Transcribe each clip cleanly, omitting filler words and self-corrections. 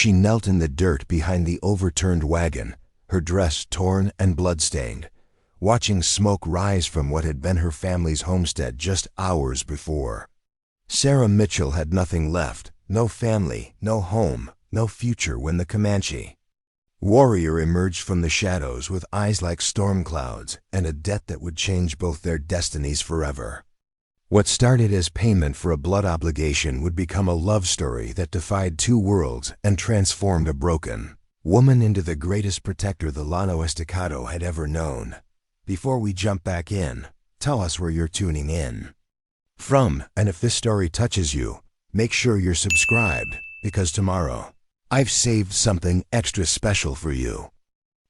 She knelt in the dirt behind the overturned wagon, her dress torn and bloodstained, watching smoke rise from what had been her family's homestead just hours before. Sarah Mitchell had nothing left, no family, no home, no future when the Comanche warrior emerged from the shadows with eyes like storm clouds and a debt that would change both their destinies forever. What started as payment for a blood obligation would become a love story that defied two worlds and transformed a broken woman into the greatest protector the Llano Estacado had ever known. Before we jump back in, tell us where you're tuning in from, and if this story touches you, make sure you're subscribed, because tomorrow, I've saved something extra special for you.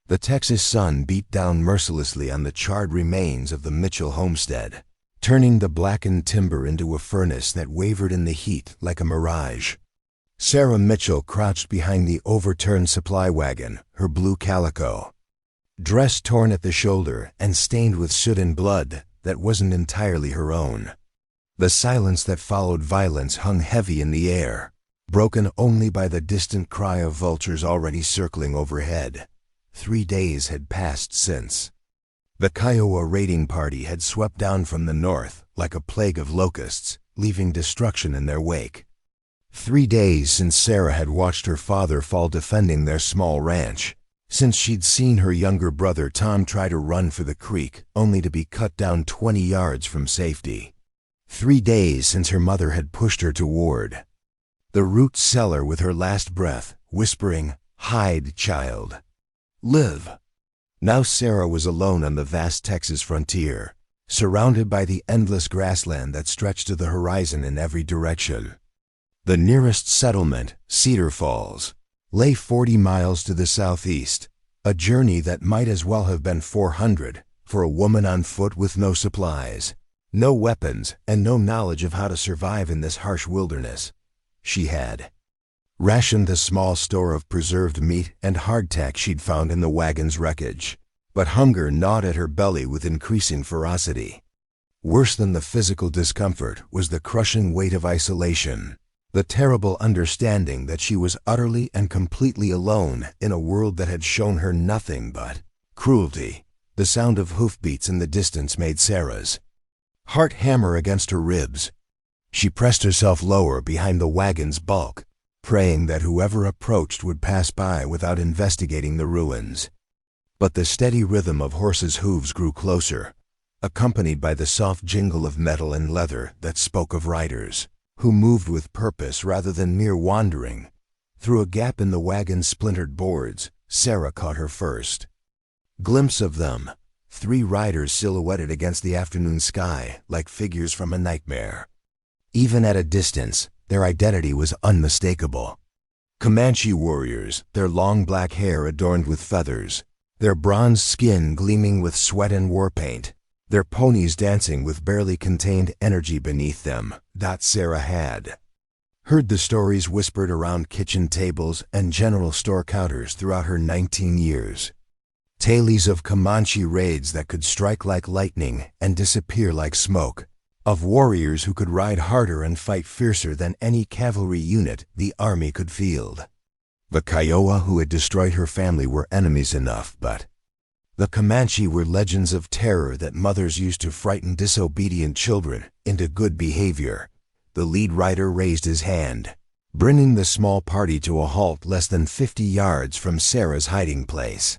The Texas sun beat down mercilessly on the charred remains of the Mitchell homestead, turning the blackened timber into a furnace that wavered in the heat like a mirage. Sarah Mitchell crouched behind the overturned supply wagon, her blue calico dress torn at the shoulder and stained with soot and blood that wasn't entirely her own. The silence that followed violence hung heavy in the air, broken only by the distant cry of vultures already circling overhead. 3 days had passed since the Kiowa raiding party had swept down from the north like a plague of locusts, leaving destruction in their wake. 3 days since Sarah had watched her father fall defending their small ranch, since she'd seen her younger brother Tom try to run for the creek only to be cut down 20 yards from safety. 3 days since her mother had pushed her toward the root cellar with her last breath, whispering, "Hide, child. Live." Now Sarah was alone on the vast Texas frontier, surrounded by the endless grassland that stretched to the horizon in every direction. The nearest settlement, Cedar Falls, lay 40 miles to the southeast, a journey that might as well have been 400 for a woman on foot with no supplies, no weapons, and no knowledge of how to survive in this harsh wilderness. She had rationed the small store of preserved meat and hardtack she'd found in the wagon's wreckage, but hunger gnawed at her belly with increasing ferocity. Worse than the physical discomfort was the crushing weight of isolation, the terrible understanding that she was utterly and completely alone in a world that had shown her nothing but cruelty. The sound of hoofbeats in the distance made Sarah's heart hammer against her ribs. She pressed herself lower behind the wagon's bulk, praying that whoever approached would pass by without investigating the ruins. But the steady rhythm of horses' hooves grew closer, accompanied by the soft jingle of metal and leather that spoke of riders who moved with purpose rather than mere wandering. Through a gap in the wagon's splintered boards, Sarah caught her first glimpse of them, 3 riders silhouetted against the afternoon sky like figures from a nightmare. Even at a distance, their identity was unmistakable. Comanche warriors, their long black hair adorned with feathers, their bronzed skin gleaming with sweat and war paint, their ponies dancing with barely contained energy beneath them. Sarah had heard the stories whispered around kitchen tables and general store counters throughout her 19 years. Tales of Comanche raids that could strike like lightning and disappear like smoke, of warriors who could ride harder and fight fiercer than any cavalry unit the army could field. The Kiowa who had destroyed her family were enemies enough, but the Comanche were legends of terror that mothers used to frighten disobedient children into good behavior. The lead rider raised his hand, bringing the small party to a halt less than 50 yards from Sarah's hiding place.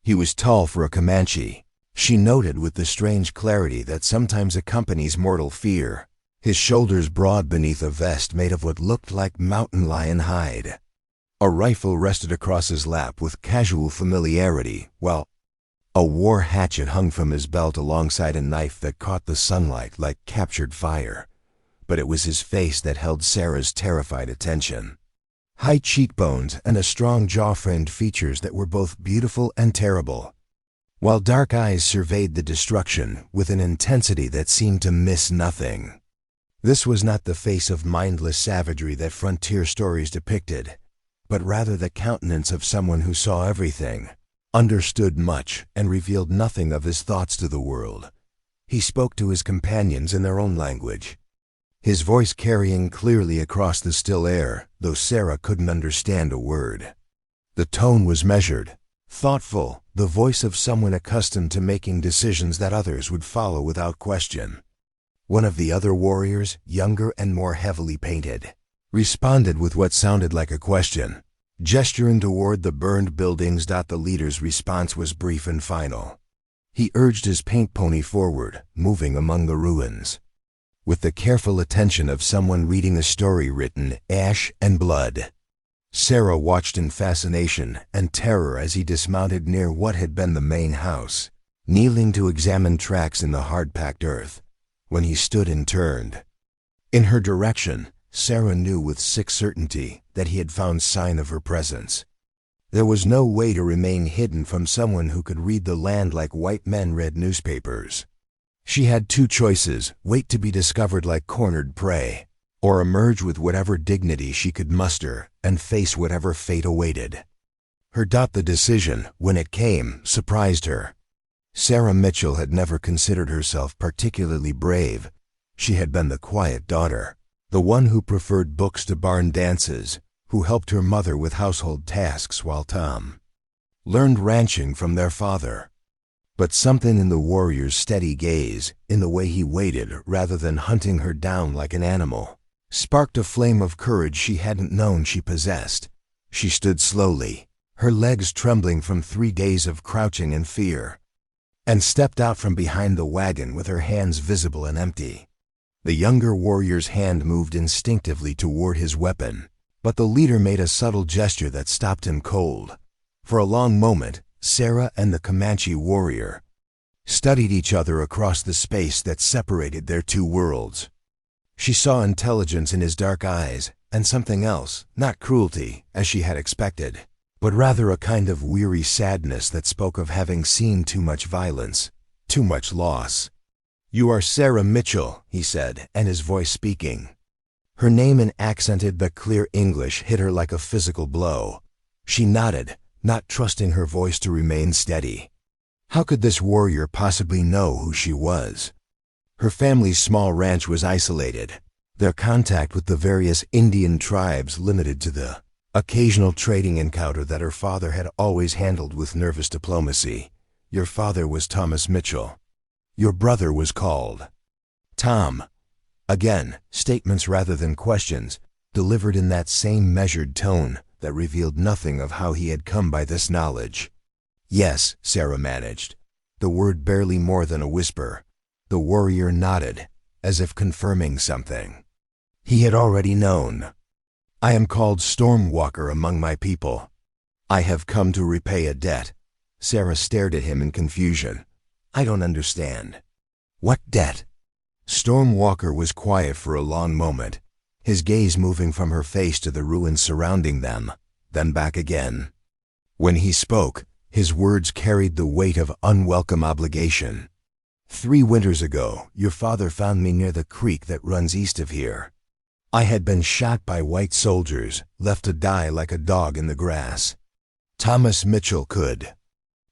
He was tall for a Comanche, she noted with the strange clarity that sometimes accompanies mortal fear, his shoulders broad beneath a vest made of what looked like mountain lion hide. A rifle rested across his lap with casual familiarity, while a war hatchet hung from his belt alongside a knife that caught the sunlight like captured fire. But it was his face that held Sarah's terrified attention. High cheekbones and a strong jaw framed features that were both beautiful and terrible, while dark eyes surveyed the destruction with an intensity that seemed to miss nothing. This was not the face of mindless savagery that frontier stories depicted, but rather the countenance of someone who saw everything, understood much, and revealed nothing of his thoughts to the world. He spoke to his companions in their own language, his voice carrying clearly across the still air, though Sarah couldn't understand a word. The tone was measured, thoughtful, the voice of someone accustomed to making decisions that others would follow without question. One of the other warriors, younger and more heavily painted, responded with what sounded like a question, gesturing toward the burned buildings. The leader's response was brief and final. He urged his paint pony forward, moving among the ruins. With the careful attention of someone reading a story written ash and blood, Sarah watched in fascination and terror as he dismounted near what had been the main house, kneeling to examine tracks in the hard-packed earth. When he stood and turned in her direction, Sarah knew with sick certainty that he had found sign of her presence. There was no way to remain hidden from someone who could read the land like white men read newspapers. She had two choices: wait to be discovered like cornered prey, or emerge with whatever dignity she could muster and face whatever fate awaited. The decision, when it came, surprised her. Sarah Mitchell had never considered herself particularly brave. She had been the quiet daughter, the one who preferred books to barn dances, who helped her mother with household tasks while Tom learned ranching from their father. But something in the warrior's steady gaze, in the way he waited rather than hunting her down like an animal, sparked a flame of courage she hadn't known she possessed. She stood slowly, her legs trembling from 3 days of crouching in fear, and stepped out from behind the wagon with her hands visible and empty. The younger warrior's hand moved instinctively toward his weapon, but the leader made a subtle gesture that stopped him cold. For a long moment, Sarah and the Comanche warrior studied each other across the space that separated their two worlds. She saw intelligence in his dark eyes, and something else, not cruelty, as she had expected, but rather a kind of weary sadness that spoke of having seen too much violence, too much loss. "You are Sarah Mitchell," he said, and his voice speaking. Her name in accented but clear English hit her like a physical blow. She nodded, not trusting her voice to remain steady. How could this warrior possibly know who she was? Her family's small ranch was isolated, their contact with the various Indian tribes limited to the occasional trading encounter that her father had always handled with nervous diplomacy. "Your father was Thomas Mitchell. Your brother was called Tom." Again, statements rather than questions, delivered in that same measured tone that revealed nothing of how he had come by this knowledge. "Yes," Sarah managed, the word barely more than a whisper. The warrior nodded, as if confirming something he had already known. "I am called Stormwalker among my people. I have come to repay a debt." Sarah stared at him in confusion. "I don't understand. What debt?" Stormwalker was quiet for a long moment, his gaze moving from her face to the ruins surrounding them, then back again. When he spoke, his words carried the weight of unwelcome obligation. "3 winters ago, your father found me near the creek that runs east of here. I had been shot by white soldiers, left to die like a dog in the grass. Thomas Mitchell could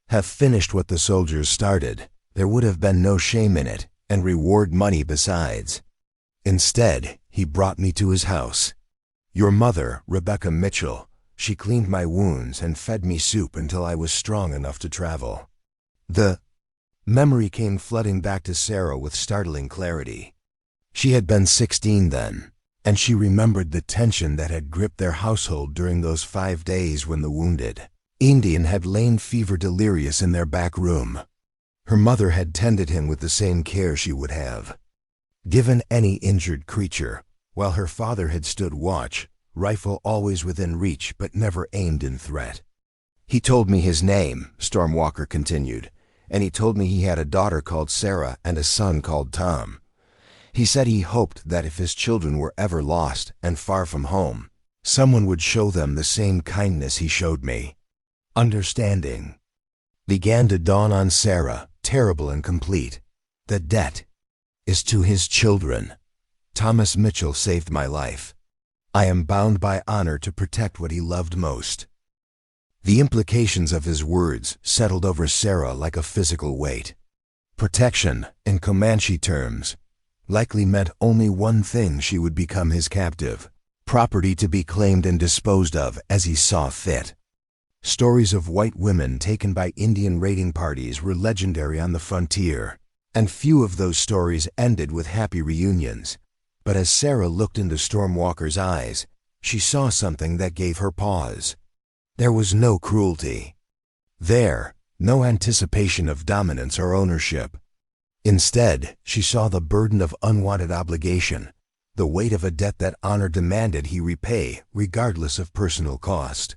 have finished what the soldiers started. There would have been no shame in it, and reward money besides. Instead, he brought me to his house. Your mother, Rebecca Mitchell, she cleaned my wounds and fed me soup until I was strong enough to travel." The memory came flooding back to Sarah with startling clarity. She had been 16 then, and she remembered the tension that had gripped their household during those 5 days when the wounded Indian had lain fever delirious in their back room. Her mother had tended him with the same care she would have given any injured creature, while her father had stood watch, rifle always within reach but never aimed in threat. "He told me his name," Stormwalker continued, "and he told me he had a daughter called Sarah and a son called Tom. He said he hoped that if his children were ever lost and far from home, someone would show them the same kindness he showed me." Understanding began to dawn on Sarah, terrible and complete. "The debt is to his children. Thomas Mitchell saved my life. I am bound by honor to protect what he loved most." The implications of his words settled over Sarah like a physical weight. Protection, in Comanche terms, likely meant only one thing: she would become his captive, property to be claimed and disposed of as he saw fit. Stories of white women taken by Indian raiding parties were legendary on the frontier, and few of those stories ended with happy reunions. But as Sarah looked into Stormwalker's eyes, she saw something that gave her pause. There was no cruelty. No anticipation of dominance or ownership. Instead, she saw the burden of unwanted obligation, the weight of a debt that honor demanded he repay, regardless of personal cost.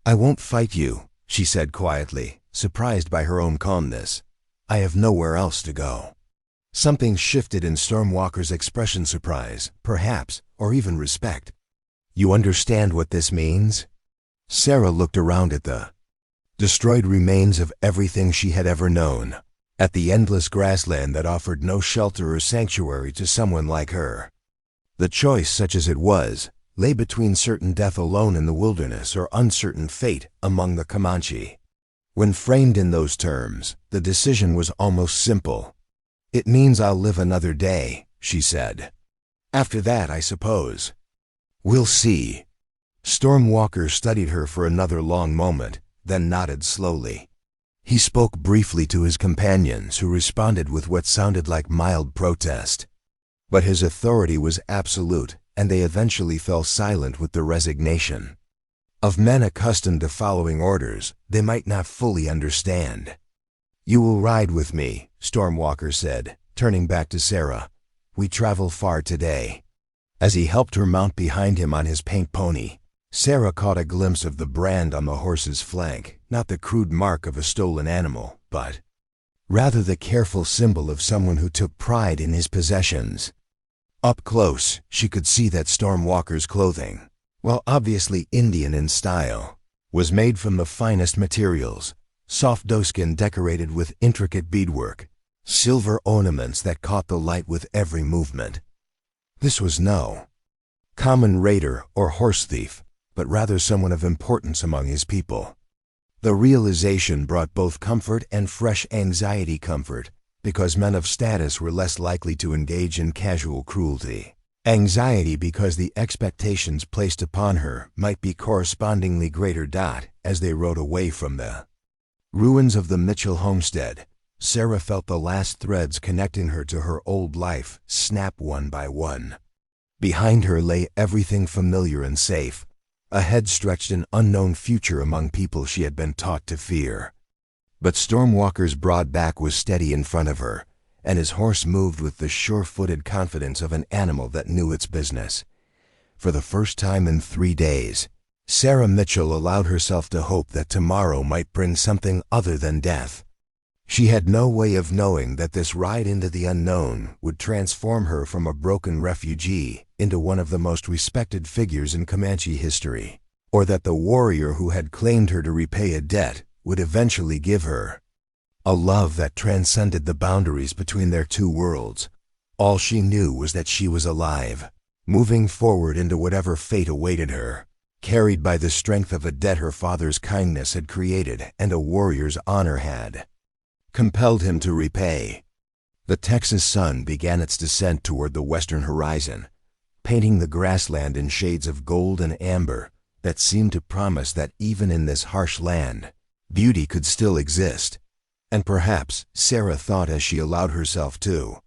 "I won't fight you," she said quietly, surprised by her own calmness. "I have nowhere else to go." Something shifted in Stormwalker's expression: surprise, perhaps, or even respect. "You understand what this means?" Sarah looked around at the destroyed remains of everything she had ever known, at the endless grassland that offered no shelter or sanctuary to someone like her. The choice, such as it was, lay between certain death alone in the wilderness or uncertain fate among the Comanche. When framed in those terms, the decision was almost simple. "It means I'll live another day," she said. "After that, I suppose we'll see." Stormwalker studied her for another long moment, then nodded slowly. He spoke briefly to his companions, who responded with what sounded like mild protest. But his authority was absolute, and they eventually fell silent with the resignation of men accustomed to following orders they might not fully understand. "You will ride with me," Stormwalker said, turning back to Sarah. "We travel far today." As he helped her mount behind him on his paint pony, Sarah caught a glimpse of the brand on the horse's flank, not the crude mark of a stolen animal, but rather the careful symbol of someone who took pride in his possessions. Up close, she could see that Stormwalker's clothing, while obviously Indian in style, was made from the finest materials: soft doeskin decorated with intricate beadwork, silver ornaments that caught the light with every movement. This was no common raider or horse thief, but rather someone of importance among his people. The realization brought both comfort and fresh anxiety: comfort, because men of status were less likely to engage in casual cruelty; anxiety, because the expectations placed upon her might be correspondingly greater. As they rode away from the ruins of the Mitchell homestead, Sarah felt the last threads connecting her to her old life snap one by one. Behind her lay everything familiar and safe. Ahead stretched an unknown future among people she had been taught to fear. But Stormwalker's broad back was steady in front of her, and his horse moved with the sure-footed confidence of an animal that knew its business. For the first time in 3 days, Sarah Mitchell allowed herself to hope that tomorrow might bring something other than death. She had no way of knowing that this ride into the unknown would transform her from a broken refugee into one of the most respected figures in Comanche history, or that the warrior who had claimed her to repay a debt would eventually give her a love that transcended the boundaries between their two worlds. All she knew was that she was alive, moving forward into whatever fate awaited her, carried by the strength of a debt her father's kindness had created and a warrior's honor had compelled him to repay. The Texas sun began its descent toward the western horizon, painting the grassland in shades of gold and amber that seemed to promise that even in this harsh land, beauty could still exist. And perhaps, Sarah thought as she allowed herself to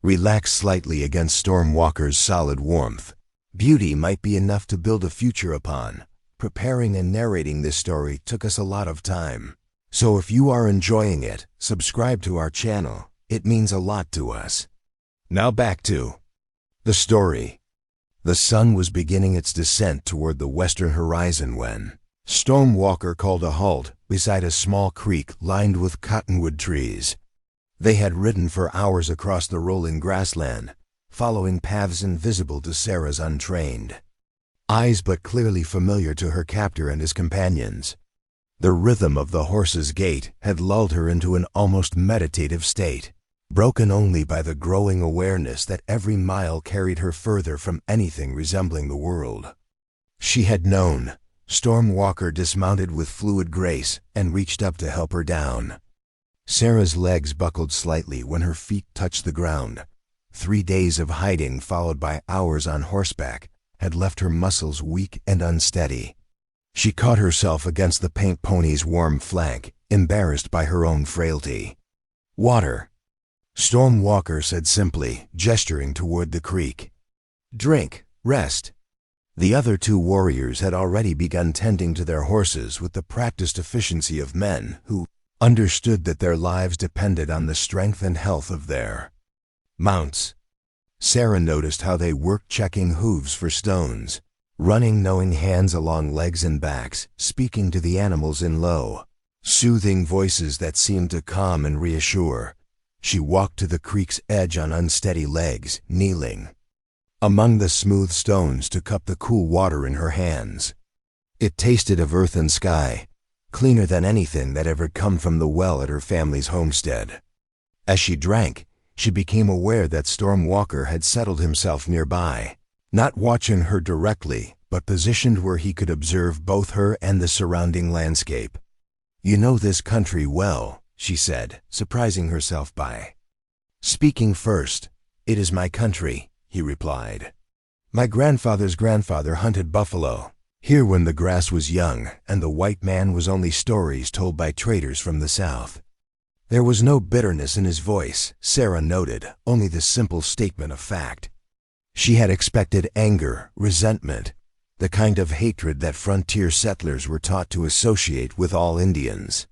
relax slightly against Stormwalker's solid warmth, beauty might be enough to build a future upon. Preparing and narrating this story took us a lot of time. So if you are enjoying it, subscribe to our channel. It means a lot to us. Now back to the story. The sun was beginning its descent toward the western horizon when Stormwalker called a halt beside a small creek lined with cottonwood trees. They had ridden for hours across the rolling grassland, following paths invisible to Sarah's untrained eyes but clearly familiar to her captor and his companions. The rhythm of the horse's gait had lulled her into an almost meditative state, broken only by the growing awareness that every mile carried her further from anything resembling the world she had known. Stormwalker dismounted with fluid grace and reached up to help her down. Sarah's legs buckled slightly when her feet touched the ground, 3 days of hiding followed by hours on horseback had left her muscles weak and unsteady. She caught herself against the paint pony's warm flank, embarrassed by her own frailty. "Water," Storm Walker said simply, gesturing toward the creek. "Drink, rest." The other 2 warriors had already begun tending to their horses with the practiced efficiency of men who understood that their lives depended on the strength and health of their mounts. Sarah noticed how they worked, checking hooves for stones, running knowing hands along legs and backs, speaking to the animals in low, soothing voices that seemed to calm and reassure. She walked to the creek's edge on unsteady legs, kneeling among the smooth stones to cup the cool water in her hands. It tasted of earth and sky, cleaner than anything that ever come from the well at her family's homestead. As she drank, she became aware that Storm Walker had settled himself nearby, not watching her directly, but positioned where he could observe both her and the surrounding landscape. "You know this country well," she said, surprising herself by speaking first. "It is my country," he replied. "My grandfather's grandfather hunted buffalo here when the grass was young and the white man was only stories told by traders from the South." There was no bitterness in his voice, Sarah noted, only the simple statement of fact. She had expected anger, resentment, the kind of hatred that frontier settlers were taught to associate with all Indians.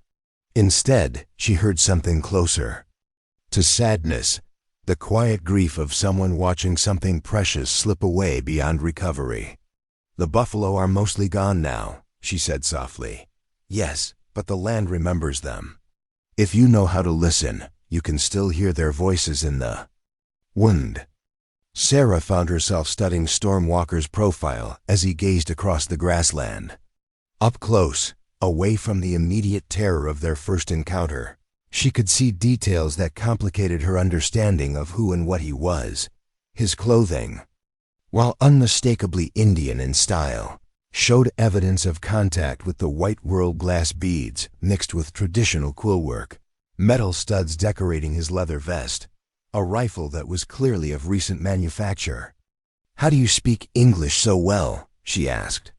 Instead, she heard something closer to sadness, the quiet grief of someone watching something precious slip away beyond recovery. "The buffalo are mostly gone now," she said softly. "Yes, but the land remembers them. If you know how to listen, you can still hear their voices in the wind." Sarah found herself studying Storm Walker's profile as he gazed across the grassland. Up close, away from the immediate terror of their first encounter, she could see details that complicated her understanding of who and what he was. His clothing, while unmistakably Indian in style, showed evidence of contact with the white world glass beads mixed with traditional quillwork, metal studs decorating his leather vest, a rifle that was clearly of recent manufacture. "How do you speak English so well?" she asked.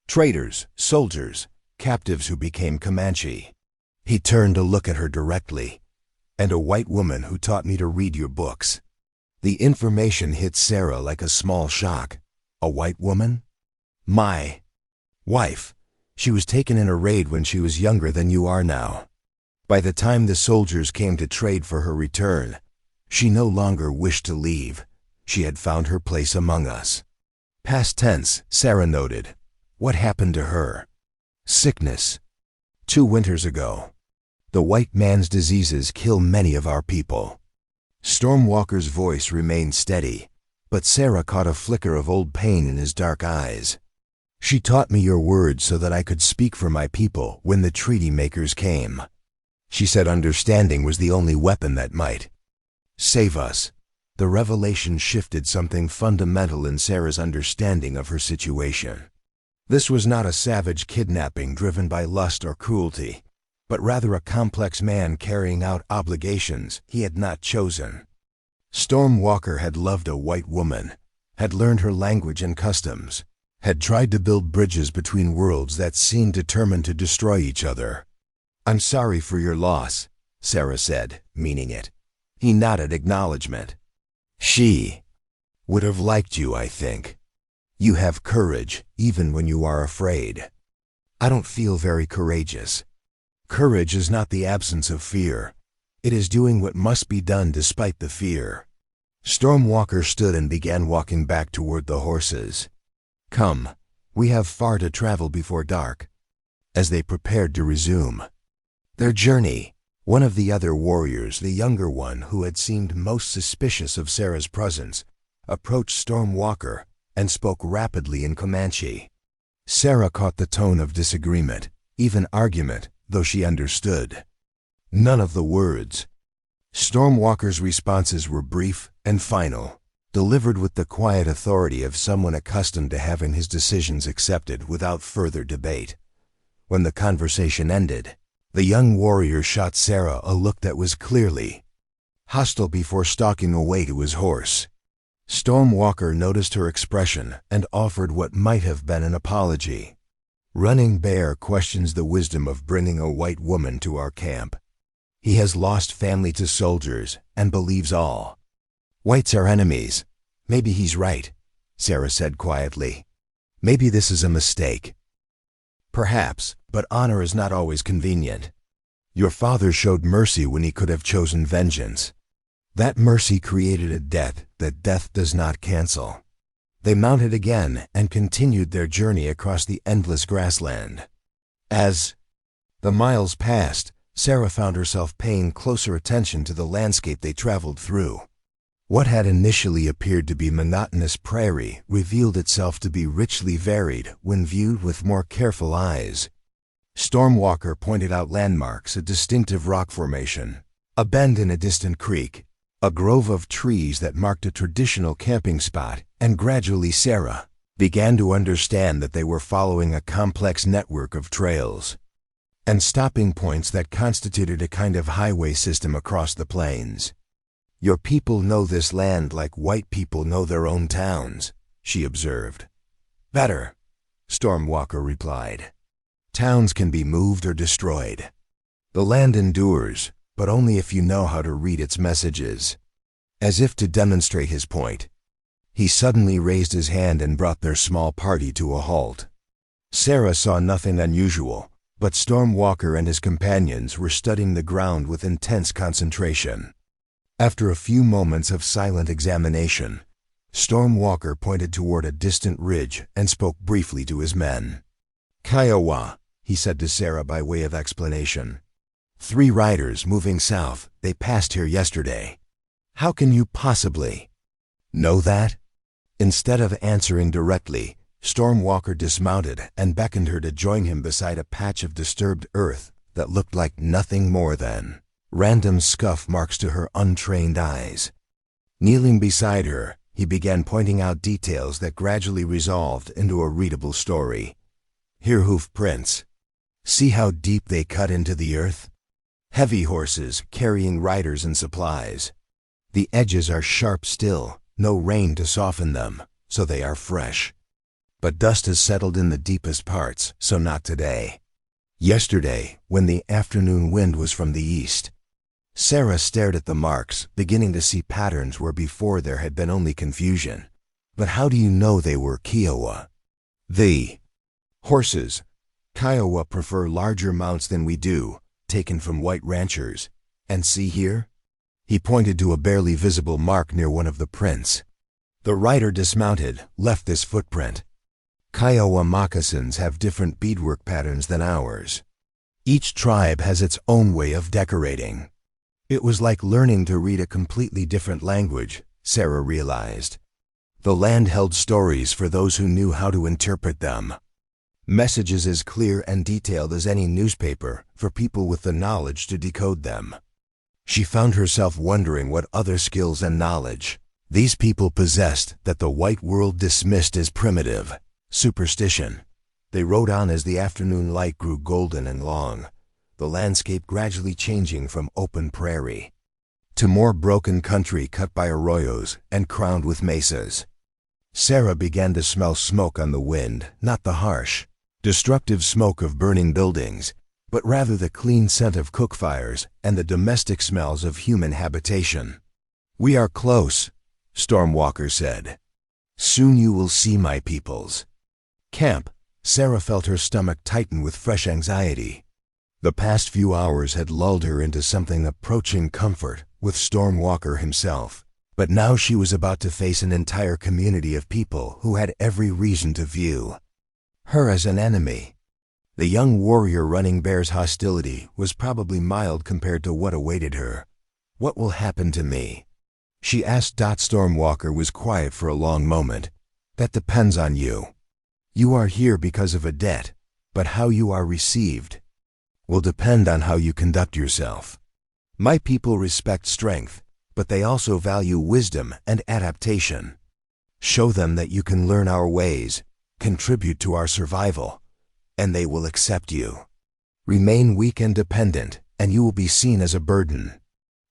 "Traders, soldiers, captives who became Comanche." He turned to look at her directly. "And a white woman who taught me to read your books." The information hit Sarah like a small shock. "A white woman?" "My wife. She was taken in a raid when she was younger than you are now. By the time the soldiers came to trade for her return, she no longer wished to leave. She had found her place among us." Past tense, Sarah noted. "What happened to her?" "Sickness. 2 winters ago. The white man's diseases kill many of our people." Storm Walker's voice remained steady, but Sarah caught a flicker of old pain in his dark eyes. "She taught me your words so that I could speak for my people when the treaty makers came. She said understanding was the only weapon that might save us." The revelation shifted something fundamental in Sarah's understanding of her situation. This was not a savage kidnapping driven by lust or cruelty, but rather a complex man carrying out obligations he had not chosen. Storm Walker had loved a white woman, had learned her language and customs, had tried to build bridges between worlds that seemed determined to destroy each other. "I'm sorry for your loss," Sarah said, meaning it. He nodded acknowledgement. "She would have liked you, I think. You have courage, even when you are afraid." "I don't feel very courageous." "Courage is not the absence of fear. It is doing what must be done despite the fear." Storm Walker stood and began walking back toward the horses. "Come, we have far to travel before dark." As they prepared to resume their journey, one of the other warriors, the younger one who had seemed most suspicious of Sarah's presence, approached Storm Walker and spoke rapidly in Comanche. Sarah caught the tone of disagreement, even argument, though she understood none of the words. Storm Walker's responses were brief and final, delivered with the quiet authority of someone accustomed to having his decisions accepted without further debate. When the conversation ended, the young warrior shot Sarah a look that was clearly hostile before stalking away to his horse. Stormwalker noticed her expression and offered what might have been an apology. Running Bear questions the wisdom of bringing a white woman to our camp. He has lost family to soldiers and believes all whites are enemies. Maybe he's right, Sarah said quietly. Maybe this is a mistake. Perhaps, but honor is not always convenient. Your father showed mercy when he could have chosen vengeance. That mercy created a debt that death does not cancel. They mounted again and continued their journey across the endless grassland. As the miles passed, Sarah found herself paying closer attention to the landscape they traveled through. What had initially appeared to be monotonous prairie revealed itself to be richly varied when viewed with more careful eyes. Stormwalker pointed out landmarks, a distinctive rock formation, a bend in a distant creek, a grove of trees that marked a traditional camping spot, and gradually Sarah began to understand that they were following a complex network of trails and stopping points that constituted a kind of highway system across the plains. Your people know this land like white people know their own towns, she observed. Better, Stormwalker replied. Towns can be moved or destroyed. The land endures, but only if you know how to read its messages. As if to demonstrate his point, he suddenly raised his hand and brought their small party to a halt. Sarah saw nothing unusual, but Stormwalker and his companions were studying the ground with intense concentration. After a few moments of silent examination, Stormwalker pointed toward a distant ridge and spoke briefly to his men. Kiowa, he said to Sarah by way of explanation. 3 riders moving south, they passed here yesterday. How can you possibly know that? Instead of answering directly, Stormwalker dismounted and beckoned her to join him beside a patch of disturbed earth that looked like nothing more than random scuff marks to her untrained eyes. Kneeling beside her, he began pointing out details that gradually resolved into a readable story. Here hoof prints. See how deep they cut into the earth? Heavy horses carrying riders and supplies. The edges are sharp still, no rain to soften them, so they are fresh. But dust has settled in the deepest parts, so not today. Yesterday, when the afternoon wind was from the east. Sarah stared at the marks, beginning to see patterns where before there had been only confusion. But how do you know they were Kiowa? The horses. Kiowa prefer larger mounts than we do, taken from white ranchers. And see here? He pointed to a barely visible mark near one of the prints. The rider dismounted, left this footprint. Kiowa moccasins have different beadwork patterns than ours. Each tribe has its own way of decorating. It was like learning to read a completely different language, Sarah realized. The land held stories for those who knew how to interpret them. Messages as clear and detailed as any newspaper for people with the knowledge to decode them. She found herself wondering what other skills and knowledge these people possessed that the white world dismissed as primitive superstition. They rode on as the afternoon light grew golden and long, the landscape gradually changing from open prairie to more broken country cut by arroyos and crowned with mesas. Sarah began to smell smoke on the wind, not the harsh, destructive smoke of burning buildings, but rather the clean scent of cook fires and the domestic smells of human habitation. We are close, Stormwalker said. Soon you will see my peoples. Camp. Sarah felt her stomach tighten with fresh anxiety. The past few hours had lulled her into something approaching comfort with Stormwalker himself, but now she was about to face an entire community of people who had every reason to view her as an enemy. The young warrior Running Bear's hostility was probably mild compared to what awaited her. What will happen to me? She asked. Stormwalker was quiet for a long moment. That depends on you. You are here because of a debt, but how you are received will depend on how you conduct yourself. My people respect strength, but they also value wisdom and adaptation. Show them that you can learn our ways, contribute to our survival, and they will accept you. Remain weak and dependent, and you will be seen as a burden.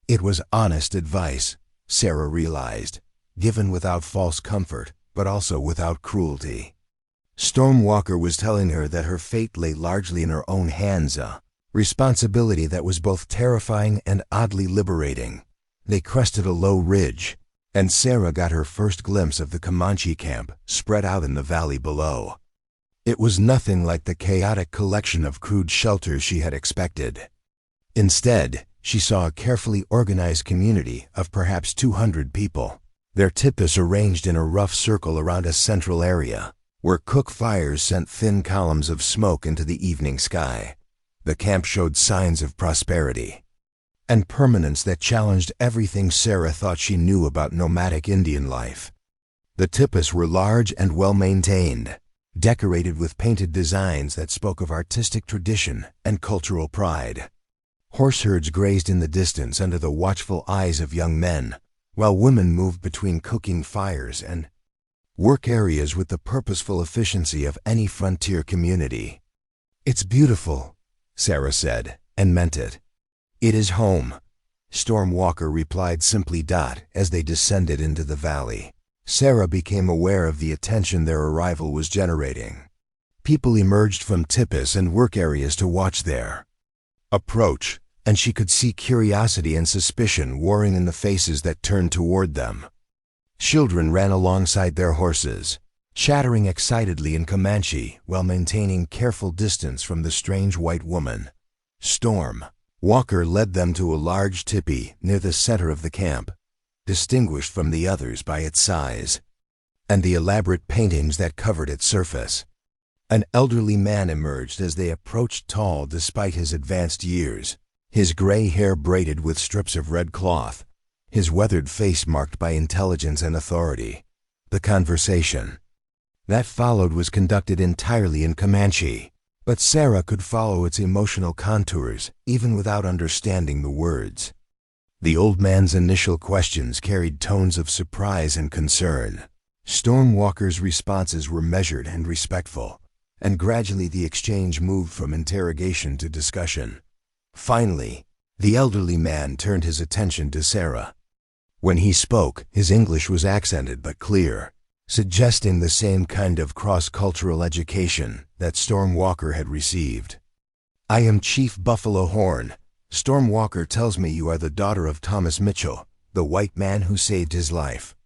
It was honest advice, Sarah realized, given without false comfort, but also without cruelty. Stormwalker was telling her that her fate lay largely in her own hands, a responsibility that was both terrifying and oddly liberating. They crested a low ridge, and Sarah got her first glimpse of the Comanche camp spread out in the valley below. It was nothing like the chaotic collection of crude shelters she had expected. Instead, she saw a carefully organized community of perhaps 200 people, their tipis arranged in a rough circle around a central area, where cook fires sent thin columns of smoke into the evening sky. The camp showed signs of prosperity and permanence that challenged everything Sarah thought she knew about nomadic Indian life. The tipis were large and well-maintained, decorated with painted designs that spoke of artistic tradition and cultural pride. Horseherds grazed in the distance under the watchful eyes of young men, while women moved between cooking fires and work areas with the purposeful efficiency of any frontier community. "It's beautiful," Sarah said, and meant it. "It is home," Stormwalker replied simply. As they descended into the valley, Sarah became aware of the attention their arrival was generating. People emerged from tipis and work areas to watch their approach, and she could see curiosity and suspicion warring in the faces that turned toward them. Children ran alongside their horses, chattering excitedly in Comanche while maintaining careful distance from the strange white woman. Stormwalker led them to a large tipi near the center of the camp, distinguished from the others by its size and the elaborate paintings that covered its surface. An elderly man emerged as they approached, tall despite his advanced years, his gray hair braided with strips of red cloth, his weathered face marked by intelligence and authority. The conversation that followed was conducted entirely in Comanche, but Sarah could follow its emotional contours even without understanding the words. The old man's initial questions carried tones of surprise and concern. Stormwalker's responses were measured and respectful, and gradually the exchange moved from interrogation to discussion. Finally, the elderly man turned his attention to Sarah. When he spoke, his English was accented but clear, suggesting the same kind of cross-cultural education that Stormwalker had received. "I am Chief Buffalo Horn. Stormwalker tells me you are the daughter of Thomas Mitchell, the white man who saved his life."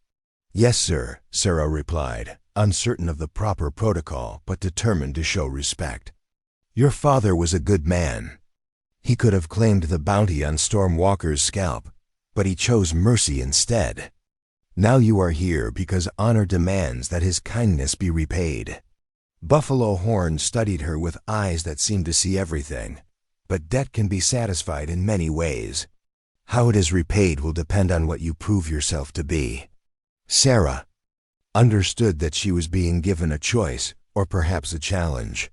"Yes, sir," Sarah replied, uncertain of the proper protocol but determined to show respect. "Your father was a good man. He could have claimed the bounty on Stormwalker's scalp, but he chose mercy instead. Now you are here because honor demands that his kindness be repaid." Buffalo Horn studied her with eyes that seemed to see everything. "But debt can be satisfied in many ways. How it is repaid will depend on what you prove yourself to be." Sarah understood that she was being given a choice, or perhaps a challenge.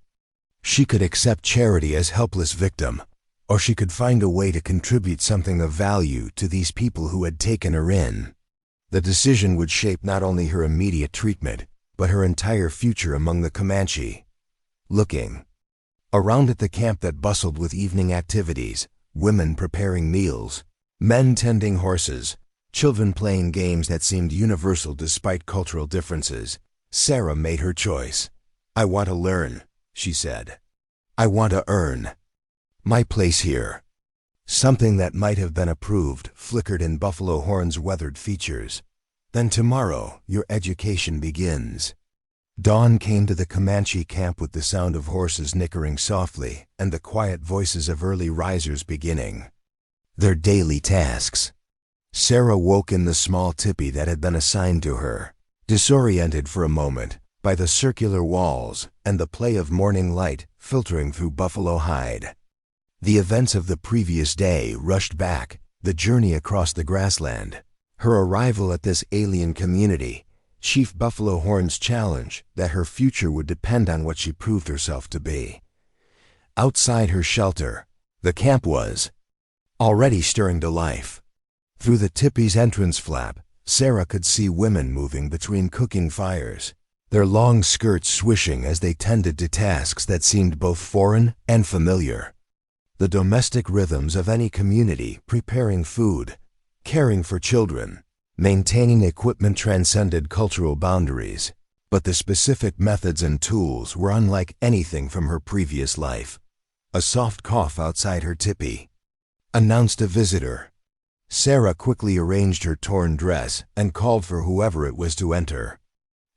She could accept charity as helpless victim, or she could find a way to contribute something of value to these people who had taken her in. The decision would shape not only her immediate treatment, but her entire future among the Comanche. Looking around at the camp that bustled with evening activities, women preparing meals, men tending horses, children playing games that seemed universal despite cultural differences, Sarah made her choice. "I want to learn," she said. "I want to earn my place here." Something that might have been approved flickered in Buffalo Horn's weathered features. "Then tomorrow your education begins." Dawn came to the Comanche camp with the sound of horses nickering softly and the quiet voices of early risers beginning their daily tasks. Sarah woke in the small tipi that had been assigned to her, disoriented for a moment by the circular walls and the play of morning light filtering through buffalo hide. The events of the previous day rushed back, the journey across the grassland, her arrival at this alien community, Chief Buffalo Horn's challenge that her future would depend on what she proved herself to be. Outside her shelter, the camp was already stirring to life. Through the tipi's entrance flap, Sarah could see women moving between cooking fires, their long skirts swishing as they tended to tasks that seemed both foreign and familiar. The domestic rhythms of any community, preparing food, caring for children, maintaining equipment transcended cultural boundaries, but the specific methods and tools were unlike anything from her previous life. A soft cough outside her tipi announced a visitor. Sarah quickly arranged her torn dress and called for whoever it was to enter.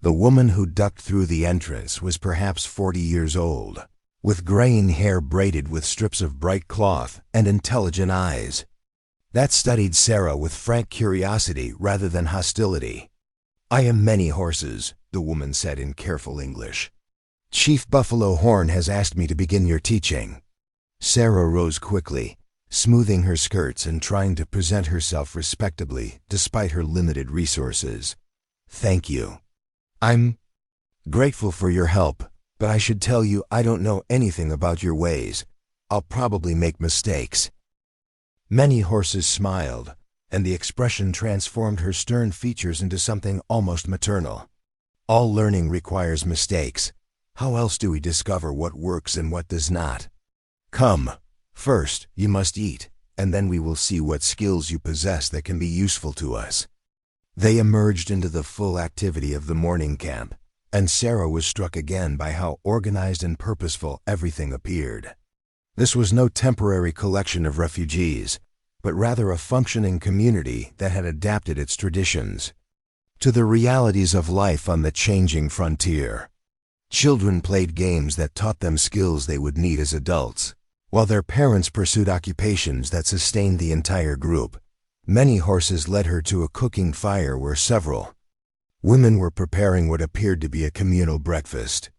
The woman who ducked through the entrance was perhaps 40 years old, with graying hair braided with strips of bright cloth and intelligent eyes that studied Sarah with frank curiosity rather than hostility. "I am Many Horses," the woman said in careful English. "Chief Buffalo Horn has asked me to begin your teaching." Sarah rose quickly, smoothing her skirts and trying to present herself respectably despite her limited resources. "Thank you. I'm grateful for your help, but I should tell you I don't know anything about your ways. I'll probably make mistakes." Many Horses smiled, and the expression transformed her stern features into something almost maternal. "All learning requires mistakes. How else do we discover what works and what does not? Come, first you must eat, and then we will see what skills you possess that can be useful to us." They emerged into the full activity of the morning camp, and Sarah was struck again by how organized and purposeful everything appeared. This was no temporary collection of refugees, but rather a functioning community that had adapted its traditions to the realities of life on the changing frontier. Children played games that taught them skills they would need as adults, while their parents pursued occupations that sustained the entire group. Many Horses led her to a cooking fire where several women were preparing what appeared to be a communal breakfast.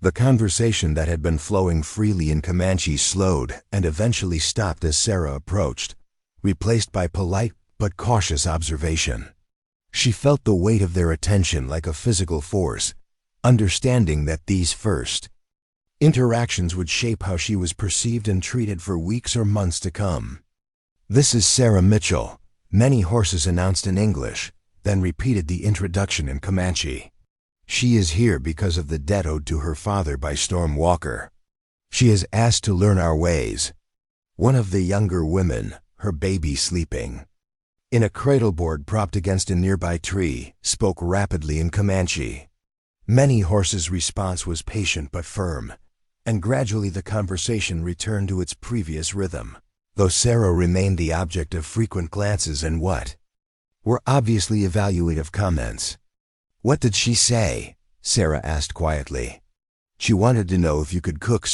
The conversation that had been flowing freely in Comanche slowed and eventually stopped as Sarah approached, replaced by polite but cautious observation. She felt the weight of their attention like a physical force, understanding that these first interactions would shape how she was perceived and treated for weeks or months to come. "This is Sarah Mitchell," Many Horses announced in English, then repeated the introduction in Comanche. "She is here because of the debt owed to her father by Storm Walker. She is asked to learn our ways." One of the younger women, her baby sleeping in a cradleboard propped against a nearby tree, spoke rapidly in Comanche. Many Horses' response was patient but firm, and gradually the conversation returned to its previous rhythm, though Sarah remained the object of frequent glances and what were obviously evaluative comments. "What did she say?" Sarah asked quietly. "She wanted to know if you could cook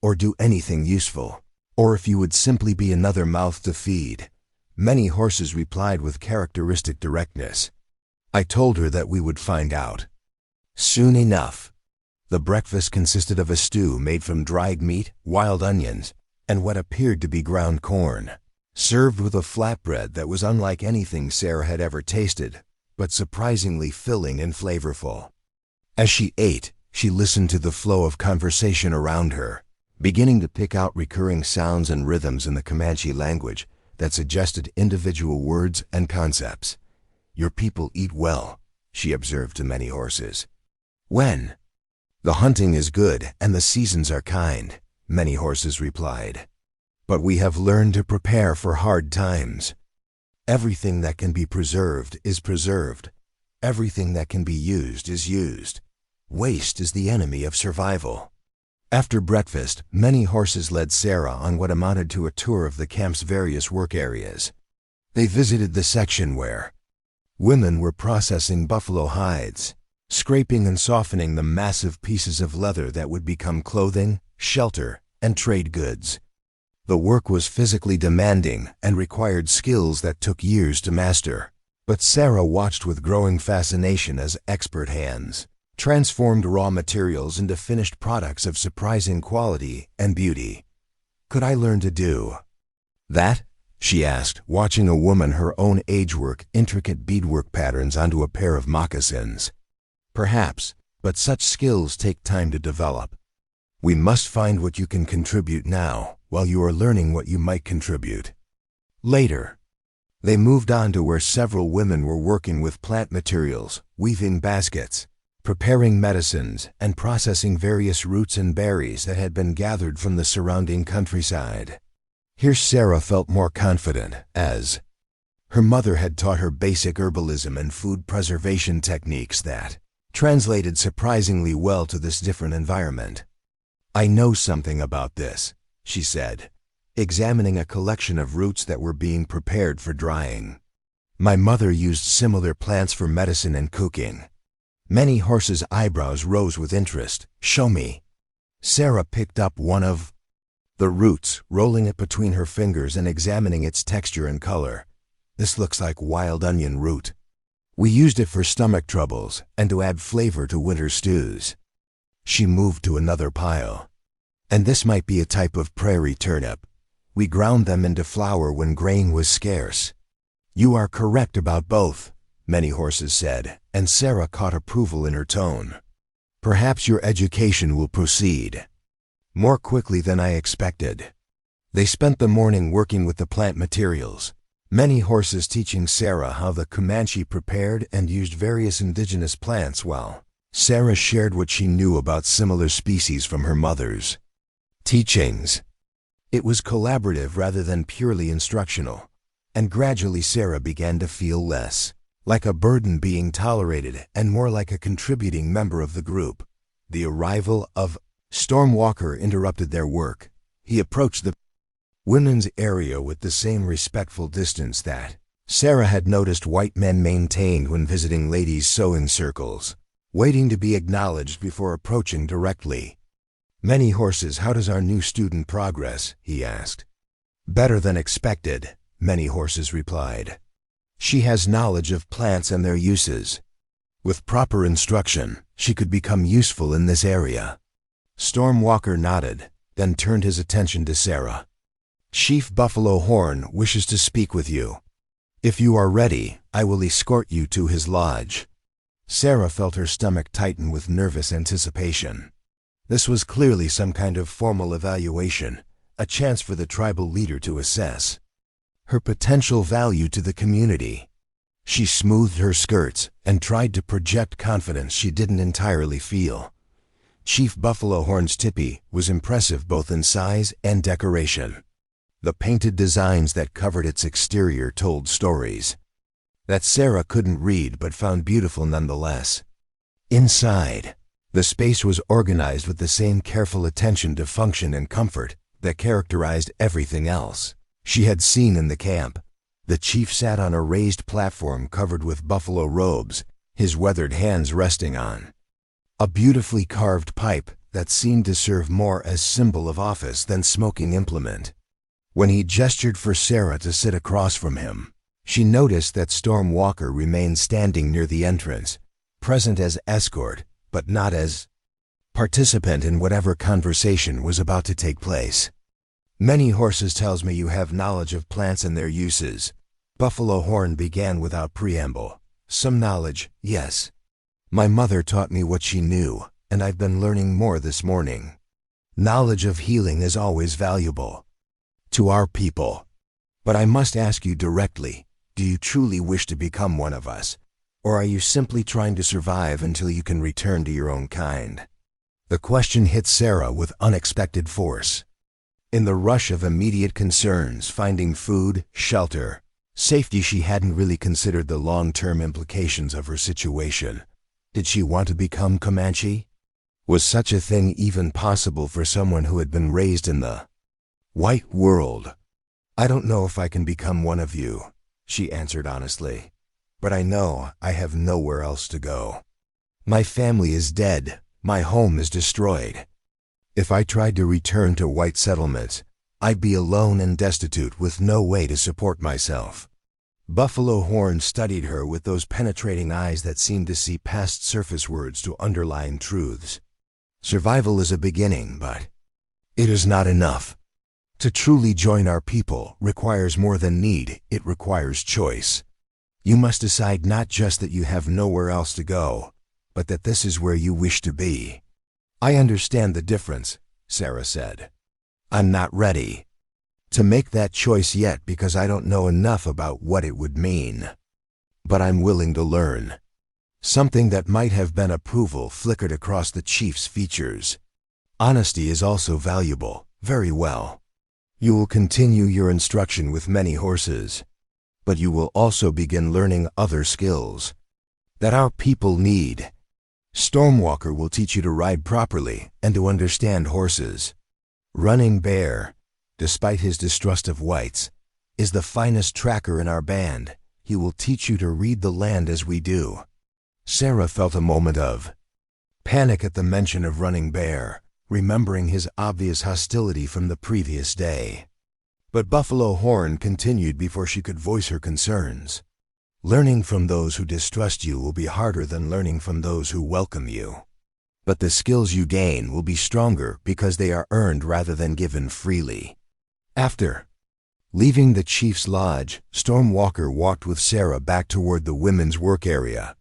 or do anything useful, or if you would simply be another mouth to feed." Many Horses replied with characteristic directness. "I told her that we would find out soon enough." The breakfast consisted of a stew made from dried meat, wild onions, and what appeared to be ground corn, served with a flatbread that was unlike anything Sarah had ever tasted, but surprisingly filling and flavorful. As she ate, she listened to the flow of conversation around her, beginning to pick out recurring sounds and rhythms in the Comanche language that suggested individual words and concepts. "Your people eat well," she observed to Many Horses. "When the hunting is good and the seasons are kind," Many Horses replied. "But we have learned to prepare for hard times. Everything that can be preserved is preserved. Everything that can be used is used. Waste is the enemy of survival." After breakfast, Many Horses led Sarah on what amounted to a tour of the camp's various work areas. They visited the section where women were processing buffalo hides, scraping and softening the massive pieces of leather that would become clothing, shelter, and trade goods. The work was physically demanding and required skills that took years to master, but Sarah watched with growing fascination as expert hands transformed raw materials into finished products of surprising quality and beauty. "Could I learn to do that?" she asked, watching a woman her own age work intricate beadwork patterns onto a pair of moccasins. "Perhaps, but such skills take time to develop. We must find what you can contribute now, while you are learning what you might contribute later." They moved on to where several women were working with plant materials, weaving baskets, preparing medicines, and processing various roots and berries that had been gathered from the surrounding countryside. Here Sarah felt more confident, as her mother had taught her basic herbalism and food preservation techniques that translated surprisingly well to this different environment. "I know something about this," she said, examining a collection of roots that were being prepared for drying. "My mother used similar plants for medicine and cooking." Many Horse's eyebrows rose with interest. "Show me." Sarah picked up one of the roots, rolling it between her fingers and examining its texture and color. "This looks like wild onion root. We used it for stomach troubles and to add flavor to winter stews." She moved to another pile. "And this might be a type of prairie turnip. We ground them into flour when grain was scarce." "You are correct about both," Many Horses said, and Sarah caught approval in her tone. "Perhaps your education will proceed more quickly than I expected." They spent the morning working with the plant materials, Many Horses teaching Sarah how the Comanche prepared and used various indigenous plants while Sarah shared what she knew about similar species from her mother's teachings. It was collaborative rather than purely instructional, and gradually Sarah began to feel less like a burden being tolerated and more like a contributing member of the group. The arrival of Stormwalker interrupted their work. He approached the women's area with the same respectful distance that Sarah had noticed white men maintained when visiting ladies' sewing circles, waiting to be acknowledged before approaching directly. "Many Horses, how does our new student progress?" he asked. "Better than expected," Many Horses replied. "She has knowledge of plants and their uses. With proper instruction, she could become useful in this area." Stormwalker nodded, then turned his attention to Sarah. "Chief Buffalo Horn wishes to speak with you. If you are ready, I will escort you to his lodge." Sarah felt her stomach tighten with nervous anticipation. This was clearly some kind of formal evaluation, a chance for the tribal leader to assess her potential value to the community. She smoothed her skirts and tried to project confidence she didn't entirely feel. Chief Buffalo Horn's tipi was impressive both in size and decoration. The painted designs that covered its exterior told stories that Sarah couldn't read but found beautiful nonetheless. Inside, the space was organized with the same careful attention to function and comfort that characterized everything else she had seen in the camp. The chief sat on a raised platform covered with buffalo robes, his weathered hands resting on a beautifully carved pipe that seemed to serve more as symbol of office than smoking implement. When he gestured for Sarah to sit across from him, she noticed that Stormwalker remained standing near the entrance, present as escort, but not as participant in whatever conversation was about to take place. "Many Horses tells me you have knowledge of plants and their uses." Buffalo Horn began without preamble. "Some knowledge, yes. My mother taught me what she knew, and I've been learning more this morning. Knowledge of healing is always valuable to our people. But I must ask you directly, do you truly wish to become one of us? Or are you simply trying to survive until you can return to your own kind?" The question hit Sarah with unexpected force. In the rush of immediate concerns, finding food, shelter, safety, she hadn't really considered the long-term implications of her situation. Did she want to become Comanche? Was such a thing even possible for someone who had been raised in the white world? "I don't know if I can become one of you," she answered honestly. "But I know I have nowhere else to go. My family is dead. My home is destroyed. If I tried to return to white settlements, I'd be alone and destitute with no way to support myself." Buffalo Horn studied her with those penetrating eyes that seemed to see past surface words to underlying truths. "Survival is a beginning, but it is not enough. To truly join our people requires more than need, it requires choice. You must decide not just that you have nowhere else to go, but that this is where you wish to be." "I understand the difference," Sarah said. "I'm not ready to make that choice yet because I don't know enough about what it would mean. But I'm willing to learn." Something that might have been approval flickered across the chief's features. "Honesty is also valuable. Very well. You will continue your instruction with many horses, but you will also begin learning other skills that our people need. Stormwalker will teach you to ride properly and to understand horses. Running Bear, despite his distrust of whites, is the finest tracker in our band. He will teach you to read the land as we do. Sarah felt a moment of panic at the mention of Running Bear, remembering his obvious hostility from the previous day. But Buffalo Horn continued before she could voice her concerns. Learning from those who distrust you will be harder than learning from those who welcome you. But the skills you gain will be stronger because they are earned rather than given freely. After leaving the chief's lodge, Stormwalker walked with Sarah back toward the women's work area.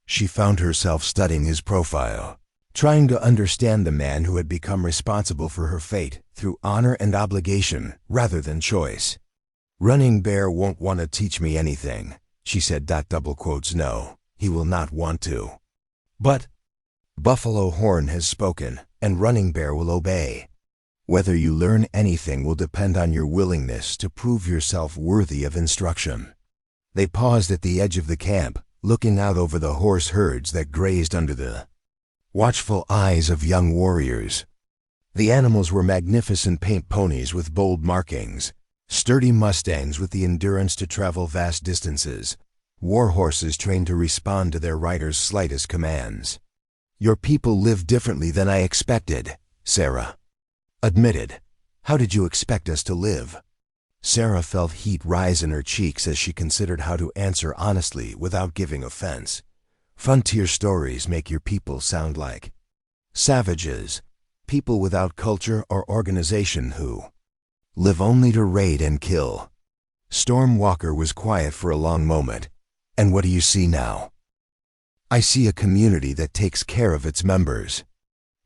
She found herself studying his profile, trying to understand the man who had become responsible for her fate through honor and obligation rather than choice. Running Bear won't want to teach me anything, she said. No, he will not want to. But Buffalo Horn has spoken, and Running Bear will obey. Whether you learn anything will depend on your willingness to prove yourself worthy of instruction. They paused at the edge of the camp, looking out over the horse herds that grazed under the watchful eyes of young warriors. The animals were magnificent paint ponies with bold markings, sturdy mustangs with the endurance to travel vast distances, war horses trained to respond to their riders' slightest commands. Your people live differently than I expected, Sarah admitted. How did you expect us to live? Sarah felt heat rise in her cheeks as she considered how to answer honestly without giving offense. Frontier stories make your people sound like savages, people without culture or organization who live only to raid and kill. Stormwalker was quiet for a long moment. And what do you see now? I see a community that takes care of its members.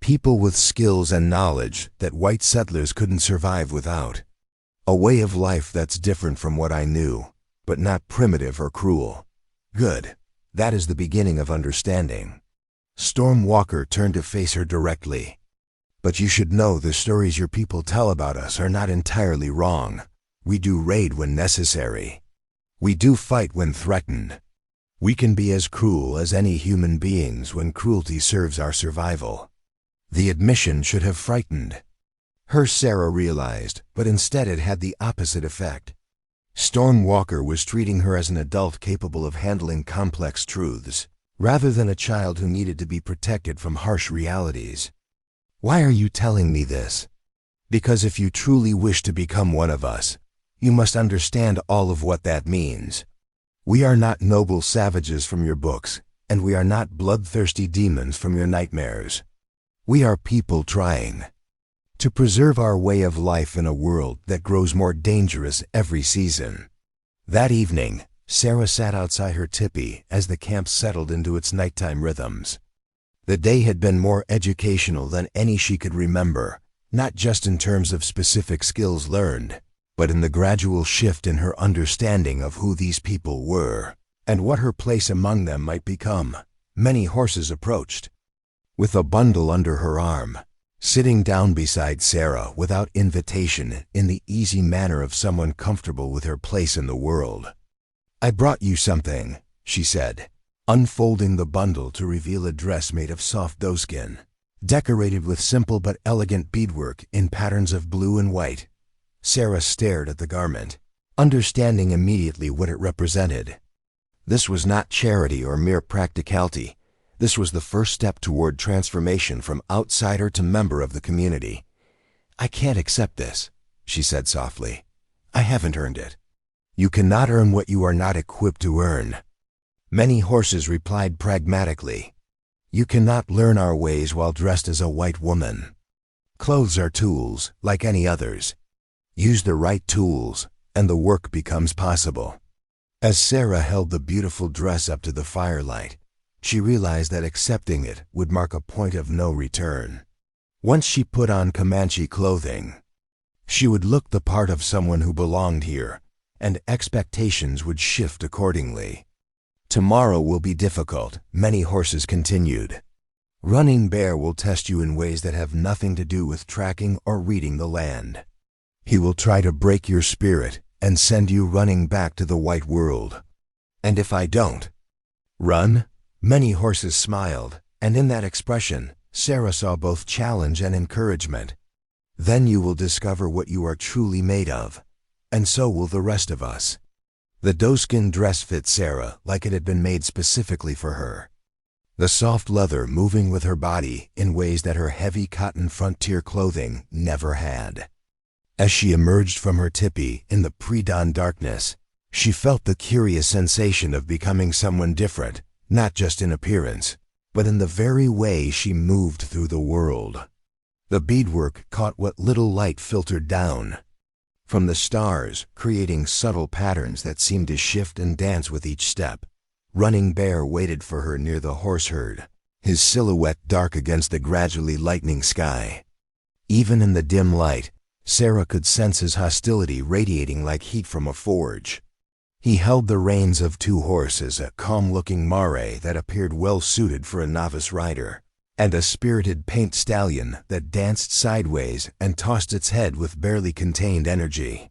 People with skills and knowledge that white settlers couldn't survive without. A way of life that's different from what I knew, but not primitive or cruel. Good. That is the beginning of understanding. Stormwalker turned to face her directly. But you should know the stories your people tell about us are not entirely wrong. We do raid when necessary. We do fight when threatened. We can be as cruel as any human beings when cruelty serves our survival. The admission should have frightened her, Sarah realized, but instead it had the opposite effect. Stormwalker was treating her as an adult capable of handling complex truths, rather than a child who needed to be protected from harsh realities. Why are you telling me this? Because if you truly wish to become one of us, you must understand all of what that means. We are not noble savages from your books, and we are not bloodthirsty demons from your nightmares. We are people trying to preserve our way of life in a world that grows more dangerous every season. That evening, Sarah sat outside her tipi as the camp settled into its nighttime rhythms. The day had been more educational than any she could remember, not just in terms of specific skills learned, but in the gradual shift in her understanding of who these people were and what her place among them might become. Many horses approached. With a bundle under her arm, sitting down beside Sarah without invitation in the easy manner of someone comfortable with her place in the world. I brought you something, she said, unfolding the bundle to reveal a dress made of soft doeskin, decorated with simple but elegant beadwork in patterns of blue and white. Sarah stared at the garment, understanding immediately what it represented. This was not charity or mere practicality. This was the first step toward transformation from outsider to member of the community. I can't accept this, she said softly. I haven't earned it. You cannot earn what you are not equipped to earn. Many horses replied pragmatically. You cannot learn our ways while dressed as a white woman. Clothes are tools, like any others. Use the right tools, and the work becomes possible. As Sarah held the beautiful dress up to the firelight, she realized that accepting it would mark a point of no return. Once she put on Comanche clothing, she would look the part of someone who belonged here, and expectations would shift accordingly. Tomorrow will be difficult, many horses continued. Running Bear will test you in ways that have nothing to do with tracking or reading the land. He will try to break your spirit and send you running back to the white world. And if I don't run? Many horses smiled, and in that expression, Sarah saw both challenge and encouragement. Then you will discover what you are truly made of, and so will the rest of us. The doeskin dress fit Sarah like it had been made specifically for her. The soft leather moving with her body in ways that her heavy cotton frontier clothing never had. As she emerged from her tipi in the pre-dawn darkness, she felt the curious sensation of becoming someone different, not just in appearance, but in the very way she moved through the world. The beadwork caught what little light filtered down from the stars, creating subtle patterns that seemed to shift and dance with each step. Running Bear waited for her near the horse herd, his silhouette dark against the gradually lightening sky. Even in the dim light, Sarah could sense his hostility radiating like heat from a forge. He held the reins of two horses, a calm-looking mare that appeared well-suited for a novice rider, and a spirited paint stallion that danced sideways and tossed its head with barely contained energy.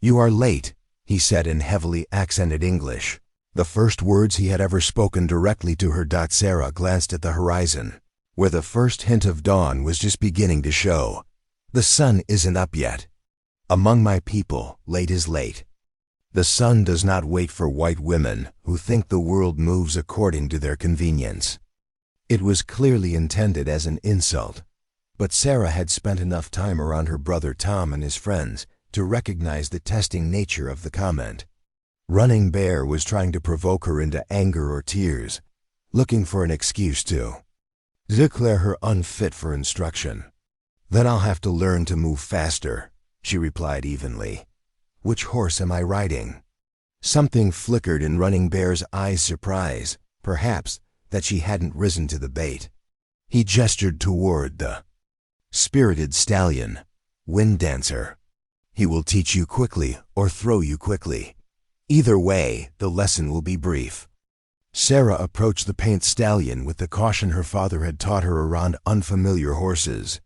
"You are late," he said in heavily accented English, the first words he had ever spoken directly to her. Sarah glanced at the horizon, where the first hint of dawn was just beginning to show. "The sun isn't up yet. Among my people, late is late. The sun does not wait for white women who think the world moves according to their convenience." It was clearly intended as an insult, but Sarah had spent enough time around her brother Tom and his friends to recognize the testing nature of the comment. Running Bear was trying to provoke her into anger or tears, looking for an excuse to declare her unfit for instruction. "Then I'll have to learn to move faster," she replied evenly. "Which horse am I riding?" Something flickered in Running Bear's eyes, surprise, perhaps, that she hadn't risen to the bait. He gestured toward the spirited stallion, Wind Dancer. "He will teach you quickly or throw you quickly. Either way, the lesson will be brief." Sarah approached the paint stallion with the caution her father had taught her around unfamiliar horses.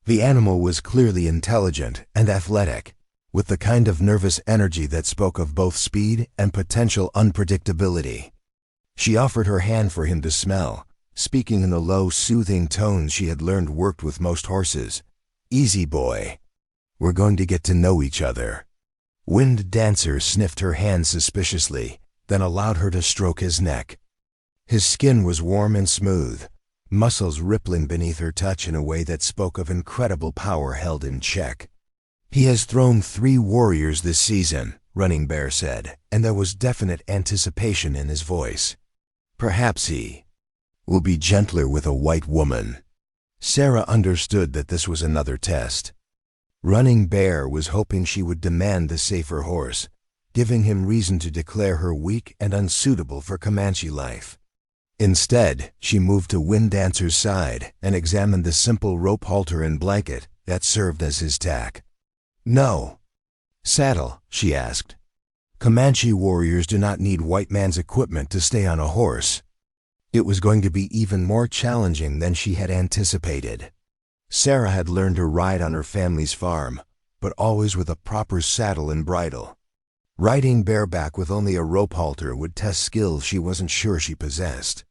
The animal was clearly intelligent and athletic, with the kind of nervous energy that spoke of both speed and potential unpredictability. She offered her hand for him to smell, speaking in the low, soothing tones she had learned worked with most horses. "Easy, boy. We're going to get to know each other." Wind Dancer sniffed her hand suspiciously, then allowed her to stroke his neck. His skin was warm and smooth, muscles rippling beneath her touch in a way that spoke of incredible power held in check. "He has thrown 3 warriors this season," Running Bear said, and there was definite anticipation in his voice. "Perhaps he will be gentler with a white woman." Sarah understood that this was another test. Running Bear was hoping she would demand the safer horse, giving him reason to declare her weak and unsuitable for Comanche life. Instead, she moved to Wind Dancer's side and examined the simple rope halter and blanket that served as his tack. "No saddle?" she asked. "Comanche warriors do not need white man's equipment to stay on a horse." It was going to be even more challenging than she had anticipated. Sarah had learned to ride on her family's farm, but always with a proper saddle and bridle. Riding bareback with only a rope halter would test skills she wasn't sure she possessed.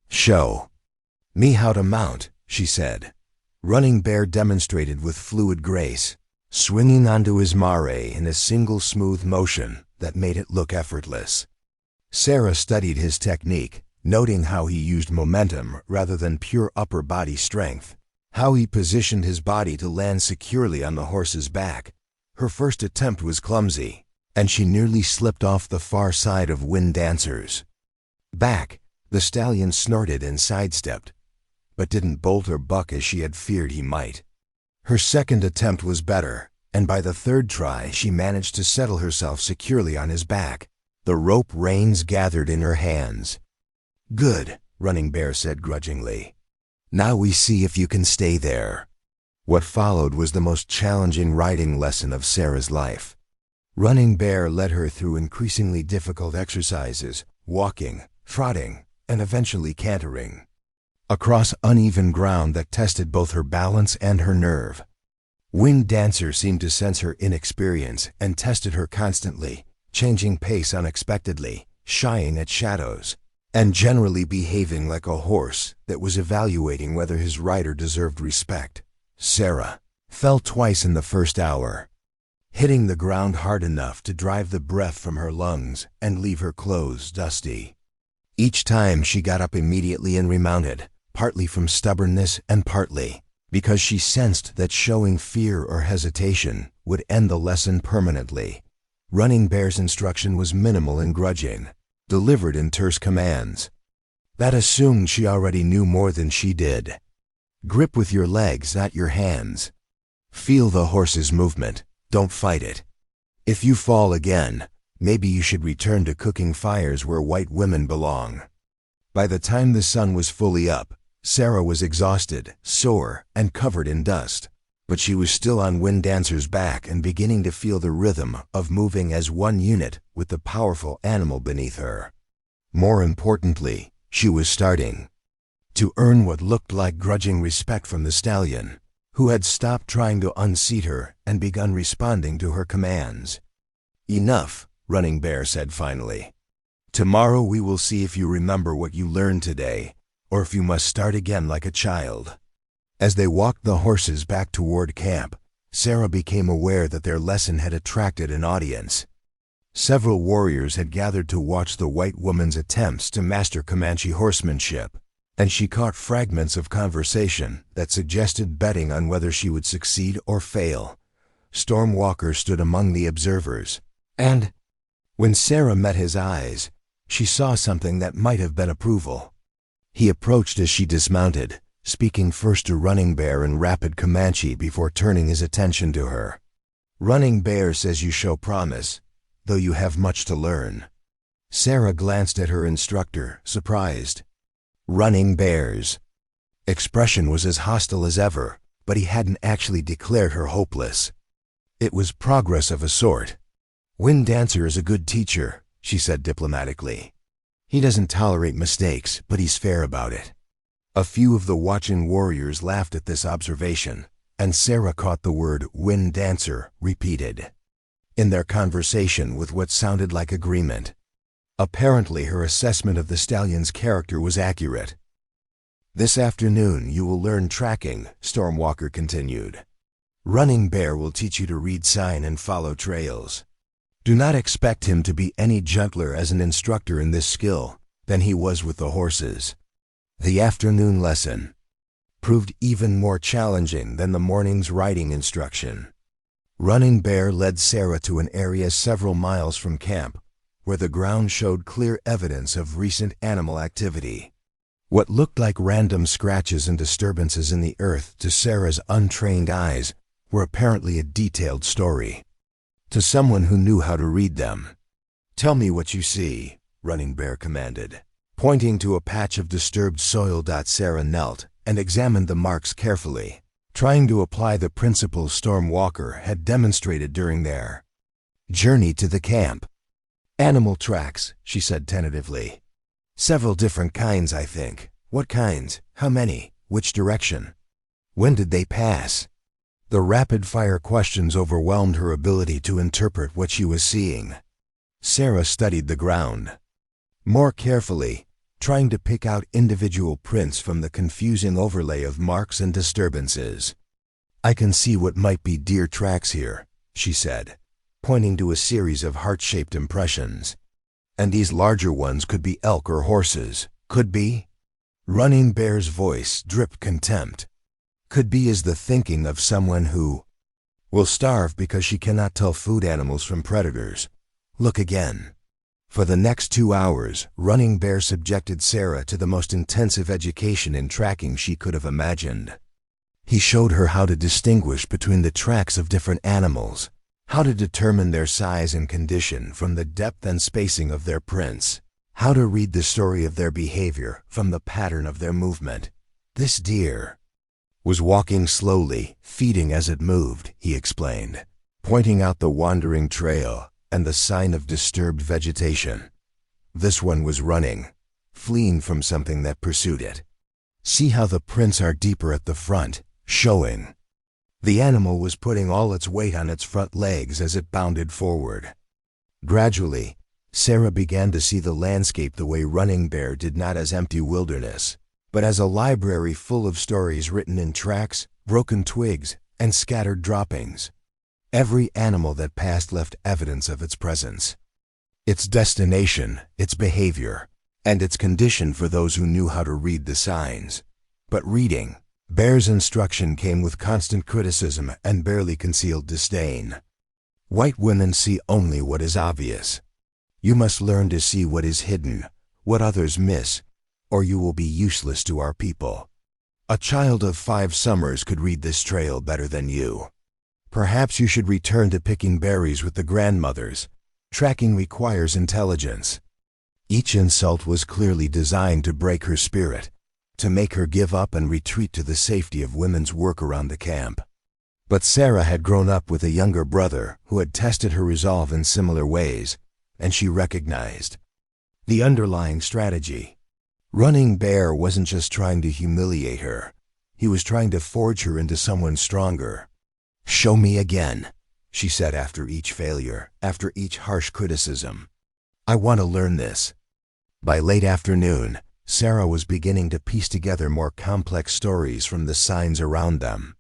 "Show me how to mount," she said. Running Bear demonstrated with fluid grace, swinging onto his mare in a single smooth motion that made it look effortless. Sarah studied his technique, noting how he used momentum rather than pure upper body strength, how he positioned his body to land securely on the horse's back. Her first attempt was clumsy, and she nearly slipped off the far side of Wind Dancer's back. The stallion snorted and sidestepped, but didn't bolt or buck as she had feared he might. Her second attempt was better, and by the third try she managed to settle herself securely on his back, the rope reins gathered in her hands. "Good," Running Bear said grudgingly. "Now we see if you can stay there." What followed was the most challenging riding lesson of Sarah's life. Running Bear led her through increasingly difficult exercises, walking, trotting, and eventually cantering, across uneven ground that tested both her balance and her nerve. Wind Dancer seemed to sense her inexperience and tested her constantly, changing pace unexpectedly, shying at shadows, and generally behaving like a horse that was evaluating whether his rider deserved respect. Sarah fell twice in the first hour, hitting the ground hard enough to drive the breath from her lungs and leave her clothes dusty. Each time she got up immediately and remounted, partly from stubbornness and partly because she sensed that showing fear or hesitation would end the lesson permanently. Running Bear's instruction was minimal and grudging, delivered in terse commands. That assumed she already knew more than she did. Grip with your legs, not your hands. Feel the horse's movement, don't fight it. If you fall again, maybe you should return to cooking fires where white women belong. By the time the sun was fully up, Sarah was exhausted, sore, and covered in dust. But she was still on Wind Dancer's back and beginning to feel the rhythm of moving as one unit with the powerful animal beneath her. More importantly, she was starting to earn what looked like grudging respect from the stallion, who had stopped trying to unseat her and begun responding to her commands. "Enough," Running Bear said finally. "Tomorrow we will see if you remember what you learned today, or if you must start again like a child." As they walked the horses back toward camp, Sarah became aware that their lesson had attracted an audience. Several warriors had gathered to watch the white woman's attempts to master Comanche horsemanship, and she caught fragments of conversation that suggested betting on whether she would succeed or fail. Storm Walker stood among the observers, and when Sarah met his eyes, she saw something that might have been approval. He approached as she dismounted, speaking first to Running Bear in rapid Comanche before turning his attention to her. "Running Bear says you show promise, though you have much to learn." Sarah glanced at her instructor, surprised. Running Bear's expression was as hostile as ever, but he hadn't actually declared her hopeless. It was progress of a sort. "Wind Dancer is a good teacher," she said diplomatically. "He doesn't tolerate mistakes, but he's fair about it." A few of the watching warriors laughed at this observation, and Sarah caught the word "Wind Dancer" repeated in their conversation with what sounded like agreement. Apparently her assessment of the stallion's character was accurate. "This afternoon you will learn tracking," Stormwalker continued. "Running Bear will teach you to read sign and follow trails. Do not expect him to be any gentler as an instructor in this skill than he was with the horses." The afternoon lesson proved even more challenging than the morning's riding instruction. Running Bear led Sarah to an area several miles from camp, where the ground showed clear evidence of recent animal activity. What looked like random scratches and disturbances in the earth to Sarah's untrained eyes were apparently a detailed story to someone who knew how to read them. "Tell me what you see," Running Bear commanded, pointing to a patch of disturbed soil. Sarah knelt and examined the marks carefully, trying to apply the principles Stormwalker had demonstrated during their journey to the camp. "Animal tracks," she said tentatively. "Several different kinds, I think. What kinds? How many? Which direction? When did they pass?" The rapid-fire questions overwhelmed her ability to interpret what she was seeing. Sarah studied the ground more carefully, trying to pick out individual prints from the confusing overlay of marks and disturbances. "I can see what might be deer tracks here," she said, pointing to a series of heart-shaped impressions. "And these larger ones could be elk or horses. Could be?" Running Bear's voice dripped contempt. "Could be is the thinking of someone who will starve because she cannot tell food animals from predators. Look again." For the next 2 hours, Running Bear subjected Sarah to the most intensive education in tracking she could have imagined. He showed her how to distinguish between the tracks of different animals, how to determine their size and condition from the depth and spacing of their prints, how to read the story of their behavior from the pattern of their movement. "This deer was walking slowly, feeding as it moved," he explained, pointing out the wandering trail and the sign of disturbed vegetation. "This one was running, fleeing from something that pursued it. See how the prints are deeper at the front, showing The animal was putting all its weight on its front legs as it bounded forward. Gradually, Sarah began to see the landscape the way Running Bear did, not as empty wilderness, but as a library full of stories written in tracks, broken twigs, and scattered droppings. Every animal that passed left evidence of its presence, its destination, its behavior, and its condition for those who knew how to read the signs. But reading Bear's instruction came with constant criticism and barely concealed disdain. White women see only what is obvious. You must learn to see what is hidden, what others miss, or you will be useless to our people. A child of 5 summers could read this trail better than you. Perhaps you should return to picking berries with the grandmothers. Tracking requires intelligence. Each insult was clearly designed to break her spirit, to make her give up and retreat to the safety of women's work around the camp. But Sarah had grown up with a younger brother who had tested her resolve in similar ways, and she recognized the underlying strategy. Running Bear wasn't just trying to humiliate her. He was trying to forge her into someone stronger. "Show me again," she said after each failure, after each harsh criticism. "I want to learn this." By late afternoon, Sarah was beginning to piece together more complex stories from the signs around them.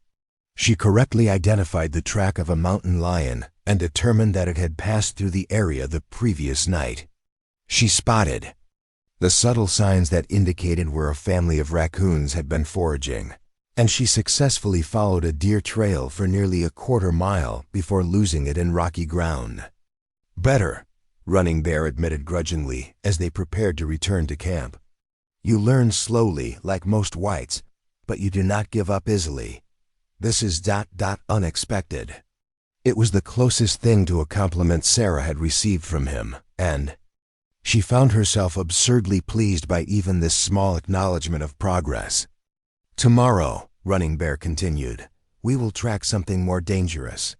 She correctly identified the track of a mountain lion and determined that it had passed through the area the previous night. She spotted the subtle signs that indicated where a family of raccoons had been foraging, and she successfully followed a deer trail for nearly a quarter mile before losing it in rocky ground. "Better," Running Bear admitted grudgingly as they prepared to return to camp. "You learn slowly, like most whites, but you do not give up easily. This is unexpected." It was the closest thing to a compliment Sarah had received from him, and she found herself absurdly pleased by even this small acknowledgement of progress. "Tomorrow," Running Bear continued, "we will track something more dangerous.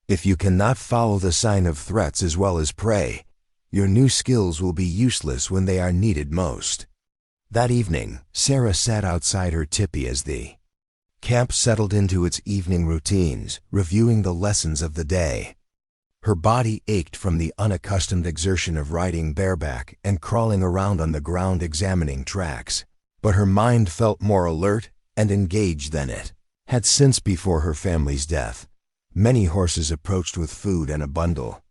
If you cannot follow the sign of threats as well as prey, your new skills will be useless when they are needed most." That evening, Sarah sat outside her tipi as the camp settled into its evening routines, reviewing the lessons of the day. Her body ached from the unaccustomed exertion of riding bareback and crawling around on the ground examining tracks, but her mind felt more alert and engaged than it had since before her family's death. Many horses approached with food and a bundle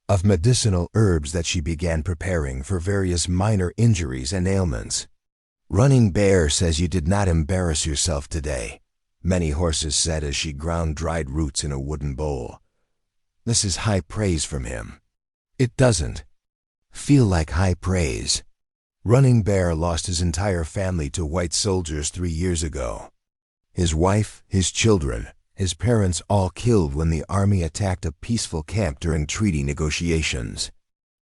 of medicinal herbs that she began preparing for various minor injuries and ailments. "Running Bear says you did not embarrass yourself today," many horses said as she ground dried roots in a wooden bowl. "This is high praise from him." "It doesn't feel like high praise." Running Bear lost his entire family to white soldiers 3 years ago. His wife, his children, his parents all killed when the army attacked a peaceful camp during treaty negotiations.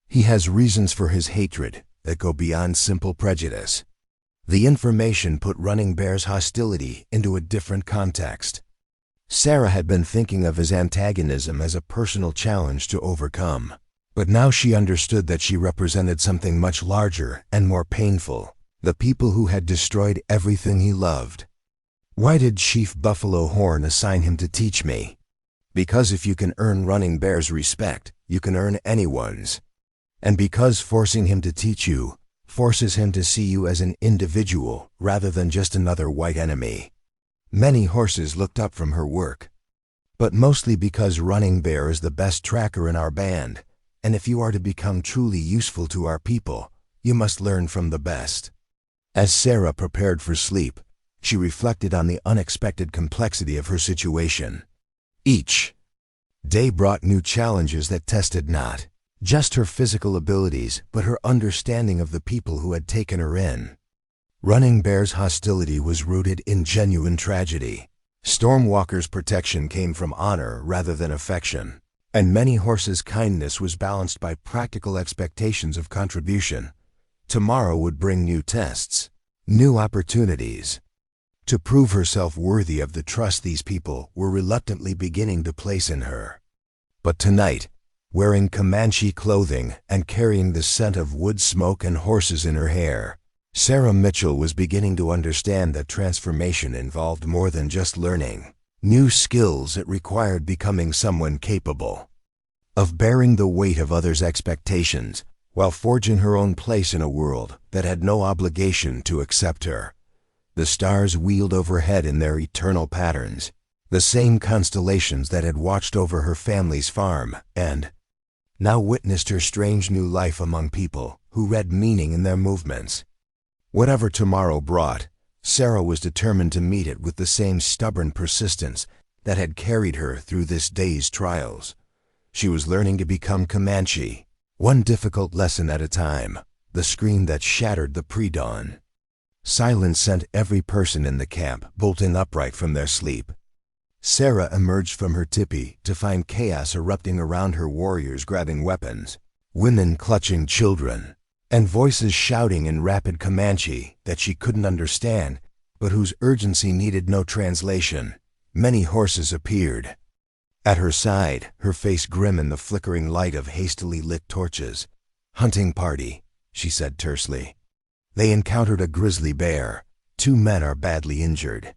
He has reasons for his hatred that go beyond simple prejudice. The information put Running Bear's hostility into a different context. Sarah had been thinking of his antagonism as a personal challenge to overcome, but now she understood that she represented something much larger and more painful, the people who had destroyed everything he loved. "Why did Chief Buffalo Horn assign him to teach me?" "Because if you can earn Running Bear's respect, you can earn anyone's. And because forcing him to teach you forces him to see you as an individual rather than just another white enemy." Many horses looked up from her work, but mostly because Running Bear is the best tracker in our band, and if you are to become truly useful to our people, you must learn from the best. As Sarah prepared for sleep, she reflected on the unexpected complexity of her situation. Each day brought new challenges that tested not just her physical abilities, but her understanding of the people who had taken her in. Running Bear's hostility was rooted in genuine tragedy. Stormwalker's protection came from honor rather than affection, and many horses' kindness was balanced by practical expectations of contribution. Tomorrow would bring new tests, new opportunities, to prove herself worthy of the trust these people were reluctantly beginning to place in her. But tonight, wearing Comanche clothing and carrying the scent of wood smoke and horses in her hair, Sarah Mitchell was beginning to understand that transformation involved more than just learning. New skills it required becoming someone capable of bearing the weight of others' expectations while forging her own place in a world that had no obligation to accept her. The stars wheeled overhead in their eternal patterns, the same constellations that had watched over her family's farm and now witnessed her strange new life among people who read meaning in their movements. Whatever tomorrow brought, Sarah was determined to meet it with the same stubborn persistence that had carried her through this day's trials. She was learning to become Comanche, one difficult lesson at a time, the scream that shattered the pre-dawn. Silence sent every person in the camp bolting upright from their sleep. Sarah emerged from her tipi to find chaos erupting around her, warriors grabbing weapons, women clutching children, and voices shouting in rapid Comanche that she couldn't understand, but whose urgency needed no translation. Many horses appeared. At her side, her face grim in the flickering light of hastily lit torches. "Hunting party," she said tersely. "They encountered a grizzly bear. 2 men are badly injured."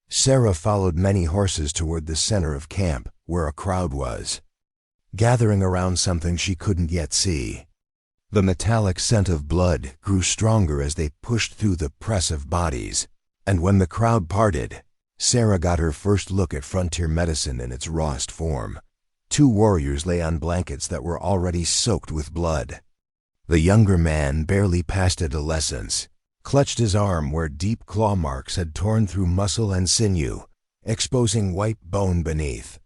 Sarah followed many horses toward the center of camp, where a crowd was, gathering around something she couldn't yet see. The metallic scent of blood grew stronger as they pushed through the press of bodies, and when the crowd parted, Sarah got her first look at frontier medicine in its rawest form. 2 warriors lay on blankets that were already soaked with blood. The younger man, barely past adolescence, clutched his arm where deep claw marks had torn through muscle and sinew, exposing white bone beneath.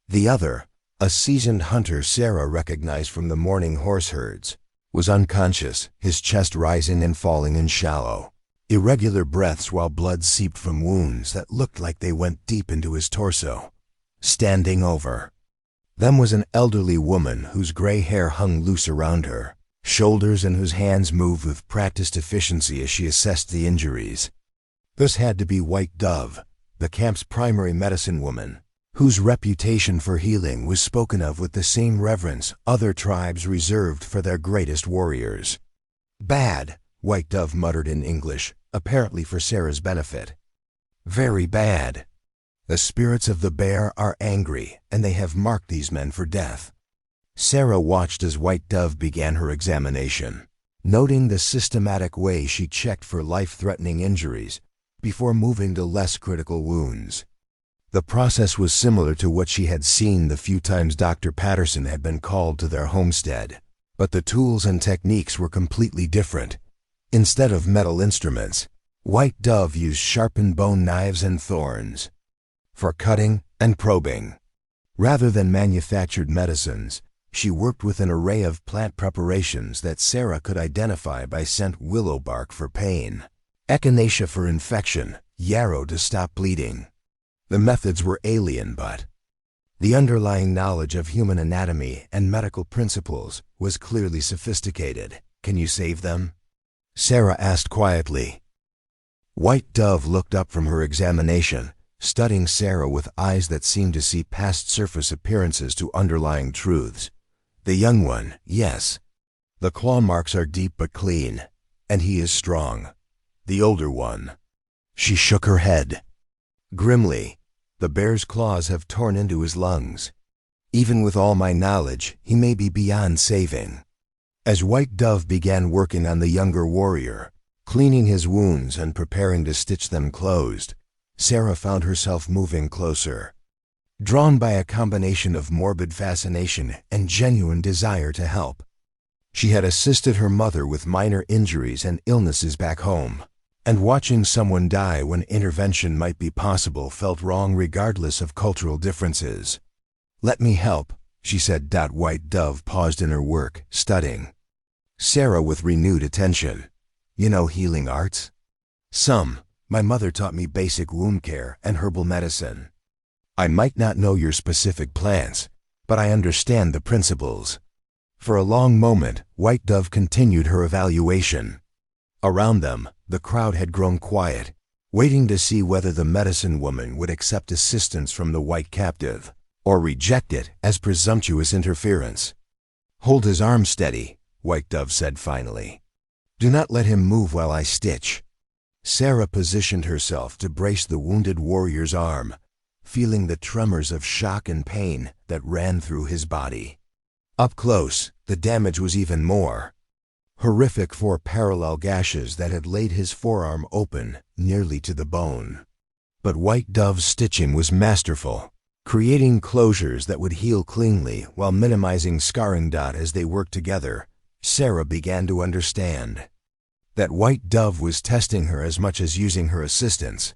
The other, a seasoned hunter Sarah recognized from the morning horse herds, was unconscious, his chest rising and falling in shallow, irregular breaths while blood seeped from wounds that looked like they went deep into his torso. Standing over them was an elderly woman whose gray hair hung loose around her shoulders and whose hands moved with practiced efficiency as she assessed the injuries. This had to be White Dove, the camp's primary medicine woman, whose reputation for healing was spoken of with the same reverence other tribes reserved for their greatest warriors. "Bad," White Dove muttered in English, apparently for Sarah's benefit. "Very bad. The spirits of the bear are angry, and they have marked these men for death." Sarah watched as White Dove began her examination, noting the systematic way she checked for life-threatening injuries before moving to less critical wounds. The process was similar to what she had seen the few times Dr. Patterson had been called to their homestead, but the tools and techniques were completely different. Instead of metal instruments, White Dove used sharpened bone knives and thorns for cutting and probing. Rather than manufactured medicines, she worked with an array of plant preparations that Sarah could identify by scent: willow bark for pain, echinacea for infection, yarrow to stop bleeding. The methods were alien, but the underlying knowledge of human anatomy and medical principles was clearly sophisticated. "Can you save them?" Sarah asked quietly. White Dove looked up from her examination, studying Sarah with eyes that seemed to see past surface appearances to underlying truths. "The young one, yes. The claw marks are deep but clean, and he is strong. The older one." She shook her head. Grimly, "The bear's claws have torn into his lungs. Even with all my knowledge, he may be beyond saving." As White Dove began working on the younger warrior, cleaning his wounds and preparing to stitch them closed, Sarah found herself moving closer, drawn by a combination of morbid fascination and genuine desire to help. She had assisted her mother with minor injuries and illnesses back home, and watching someone die when intervention might be possible felt wrong regardless of cultural differences. "Let me help," she said. White Dove paused in her work, studying Sarah with renewed attention. "You know healing arts?" "Some. My mother taught me basic wound care and herbal medicine. I might not know your specific plants, but I understand the principles." For a long moment, White Dove continued her evaluation. Around them, the crowd had grown quiet, waiting to see whether the medicine woman would accept assistance from the white captive, or reject it as presumptuous interference. "Hold his arm steady," White Dove said finally. "Do not let him move while I stitch." Sarah positioned herself to brace the wounded warrior's arm, feeling the tremors of shock and pain that ran through his body. Up close, the damage was even more horrific, 4 parallel gashes that had laid his forearm open nearly to the bone. But White Dove's stitching was masterful, creating closures that would heal cleanly while minimizing scarring. As they worked together, Sarah began to understand that White Dove was testing her as much as using her assistance.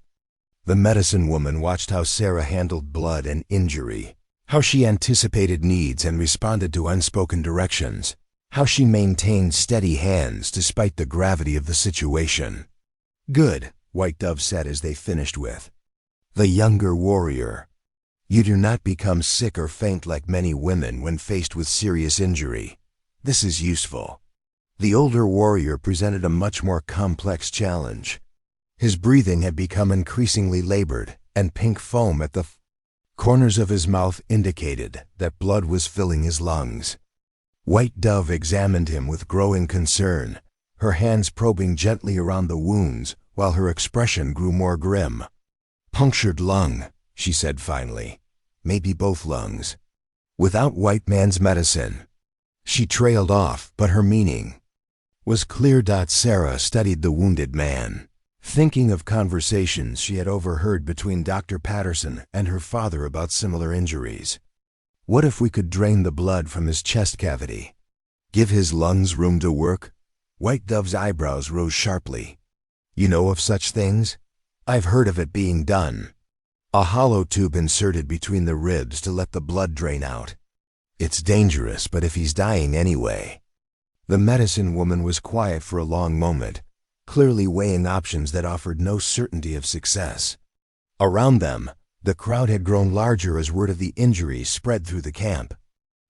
The medicine woman watched how Sarah handled blood and injury, how she anticipated needs and responded to unspoken directions, how she maintained steady hands despite the gravity of the situation. "Good," White Dove said as they finished with the younger warrior. "You do not become sick or faint like many women when faced with serious injury. This is useful." The older warrior presented a much more complex challenge. His breathing had become increasingly labored, and pink foam at the corners of his mouth indicated that blood was filling his lungs. White Dove examined him with growing concern, her hands probing gently around the wounds while her expression grew more grim. "Punctured lung," she said finally. "Maybe both lungs." Without White Man's medicine, she trailed off, but her meaning was clear. Sarah studied the wounded man, thinking of conversations she had overheard between Dr. Patterson and her father about similar injuries. What if we could drain the blood from his chest cavity? Give his lungs room to work? White Dove's eyebrows rose sharply. "You know of such things?" "I've heard of it being done. A hollow tube inserted between the ribs to let the blood drain out. It's dangerous, but if he's dying anyway." The medicine woman was quiet for a long moment, clearly weighing options that offered no certainty of success. Around them, the crowd had grown larger as word of the injuries spread through the camp.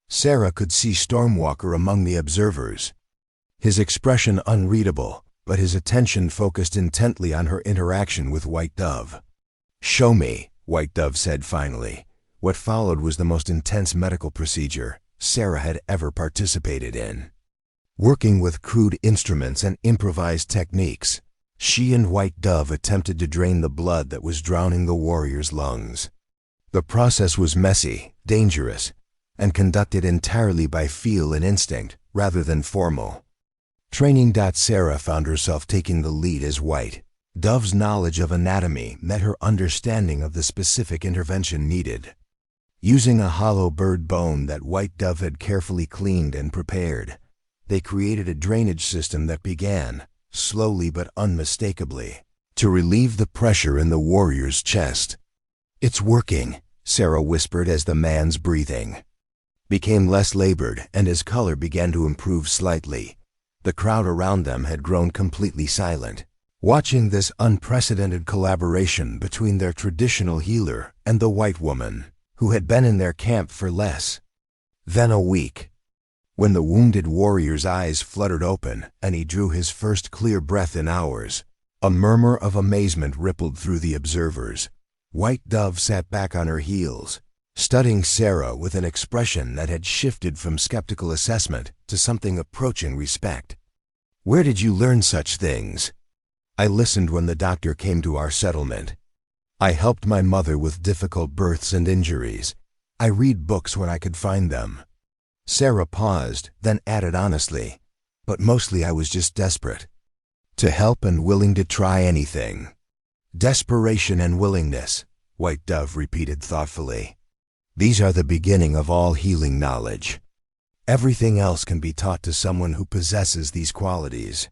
Sarah could see Stormwalker among the observers, his expression unreadable, but his attention focused intently on her interaction with White Dove. "Show me," White Dove said finally. What followed was the most intense medical procedure Sarah had ever participated in. Working with crude instruments and improvised techniques, she and White Dove attempted to drain the blood that was drowning the warrior's lungs. The process was messy, dangerous, and conducted entirely by feel and instinct rather than formal training. Sarah found herself taking the lead as White Dove's knowledge of anatomy met her understanding of the specific intervention needed. Using a hollow bird bone that White Dove had carefully cleaned and prepared, they created a drainage system that began, slowly but unmistakably, to relieve the pressure in the warrior's chest. "It's working," Sarah whispered as the man's breathing became less labored and his color began to improve slightly. The crowd around them had grown completely silent, watching this unprecedented collaboration between their traditional healer and the white woman, who had been in their camp for less than a week. When the wounded warrior's eyes fluttered open and he drew his first clear breath in hours, a murmur of amazement rippled through the observers. White Dove sat back on her heels, studying Sarah with an expression that had shifted from skeptical assessment to something approaching respect. "Where did you learn such things?" "I listened when the doctor came to our settlement. I helped my mother with difficult births and injuries. I read books when I could find them." Sarah paused, then added honestly, "But mostly I was just desperate to help and willing to try anything." "Desperation and willingness," White Dove repeated thoughtfully. "These are the beginning of all healing knowledge. Everything else can be taught to someone who possesses these qualities."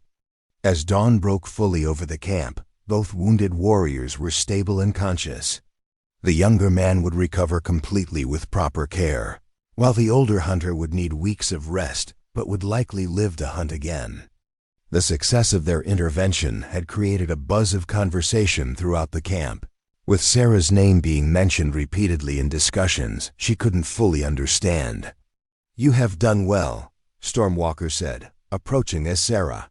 As dawn broke fully over the camp, both wounded warriors were stable and conscious. The younger man would recover completely with proper care, while the older hunter would need weeks of rest but would likely live to hunt again. The success of their intervention had created a buzz of conversation throughout the camp, with Sarah's name being mentioned repeatedly in discussions she couldn't fully understand. "You have done well," Stormwalker said, approaching as Sarah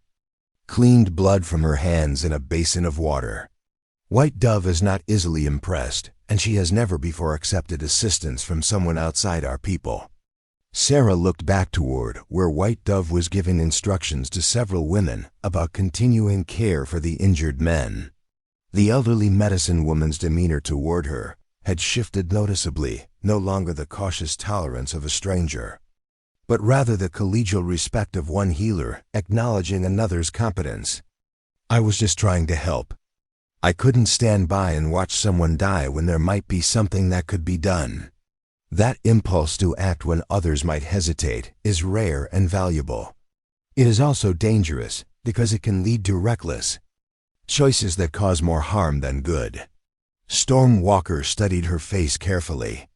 cleaned blood from her hands in a basin of water. White Dove is not easily impressed, and she has never before accepted assistance from someone outside our people. Sarah looked back toward where White Dove was giving instructions to several women about continuing care for the injured men. The elderly medicine woman's demeanor toward her had shifted noticeably, no longer the cautious tolerance of a stranger, but rather the collegial respect of one healer acknowledging another's competence. I was just trying to help. I couldn't stand by and watch someone die when there might be something that could be done. That impulse to act when others might hesitate is rare and valuable. It is also dangerous because it can lead to reckless choices that cause more harm than good. Storm Walker studied her face carefully.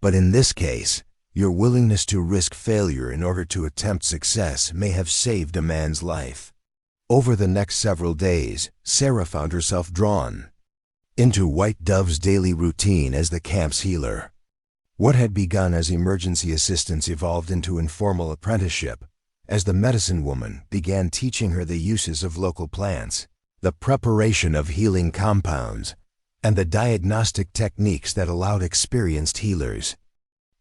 But in this case, your willingness to risk failure in order to attempt success may have saved a man's life. Over the next several days, Sarah found herself drawn into White Dove's daily routine as the camp's healer. What had begun as emergency assistance evolved into informal apprenticeship, as the medicine woman began teaching her the uses of local plants, the preparation of healing compounds, and the diagnostic techniques that allowed experienced healers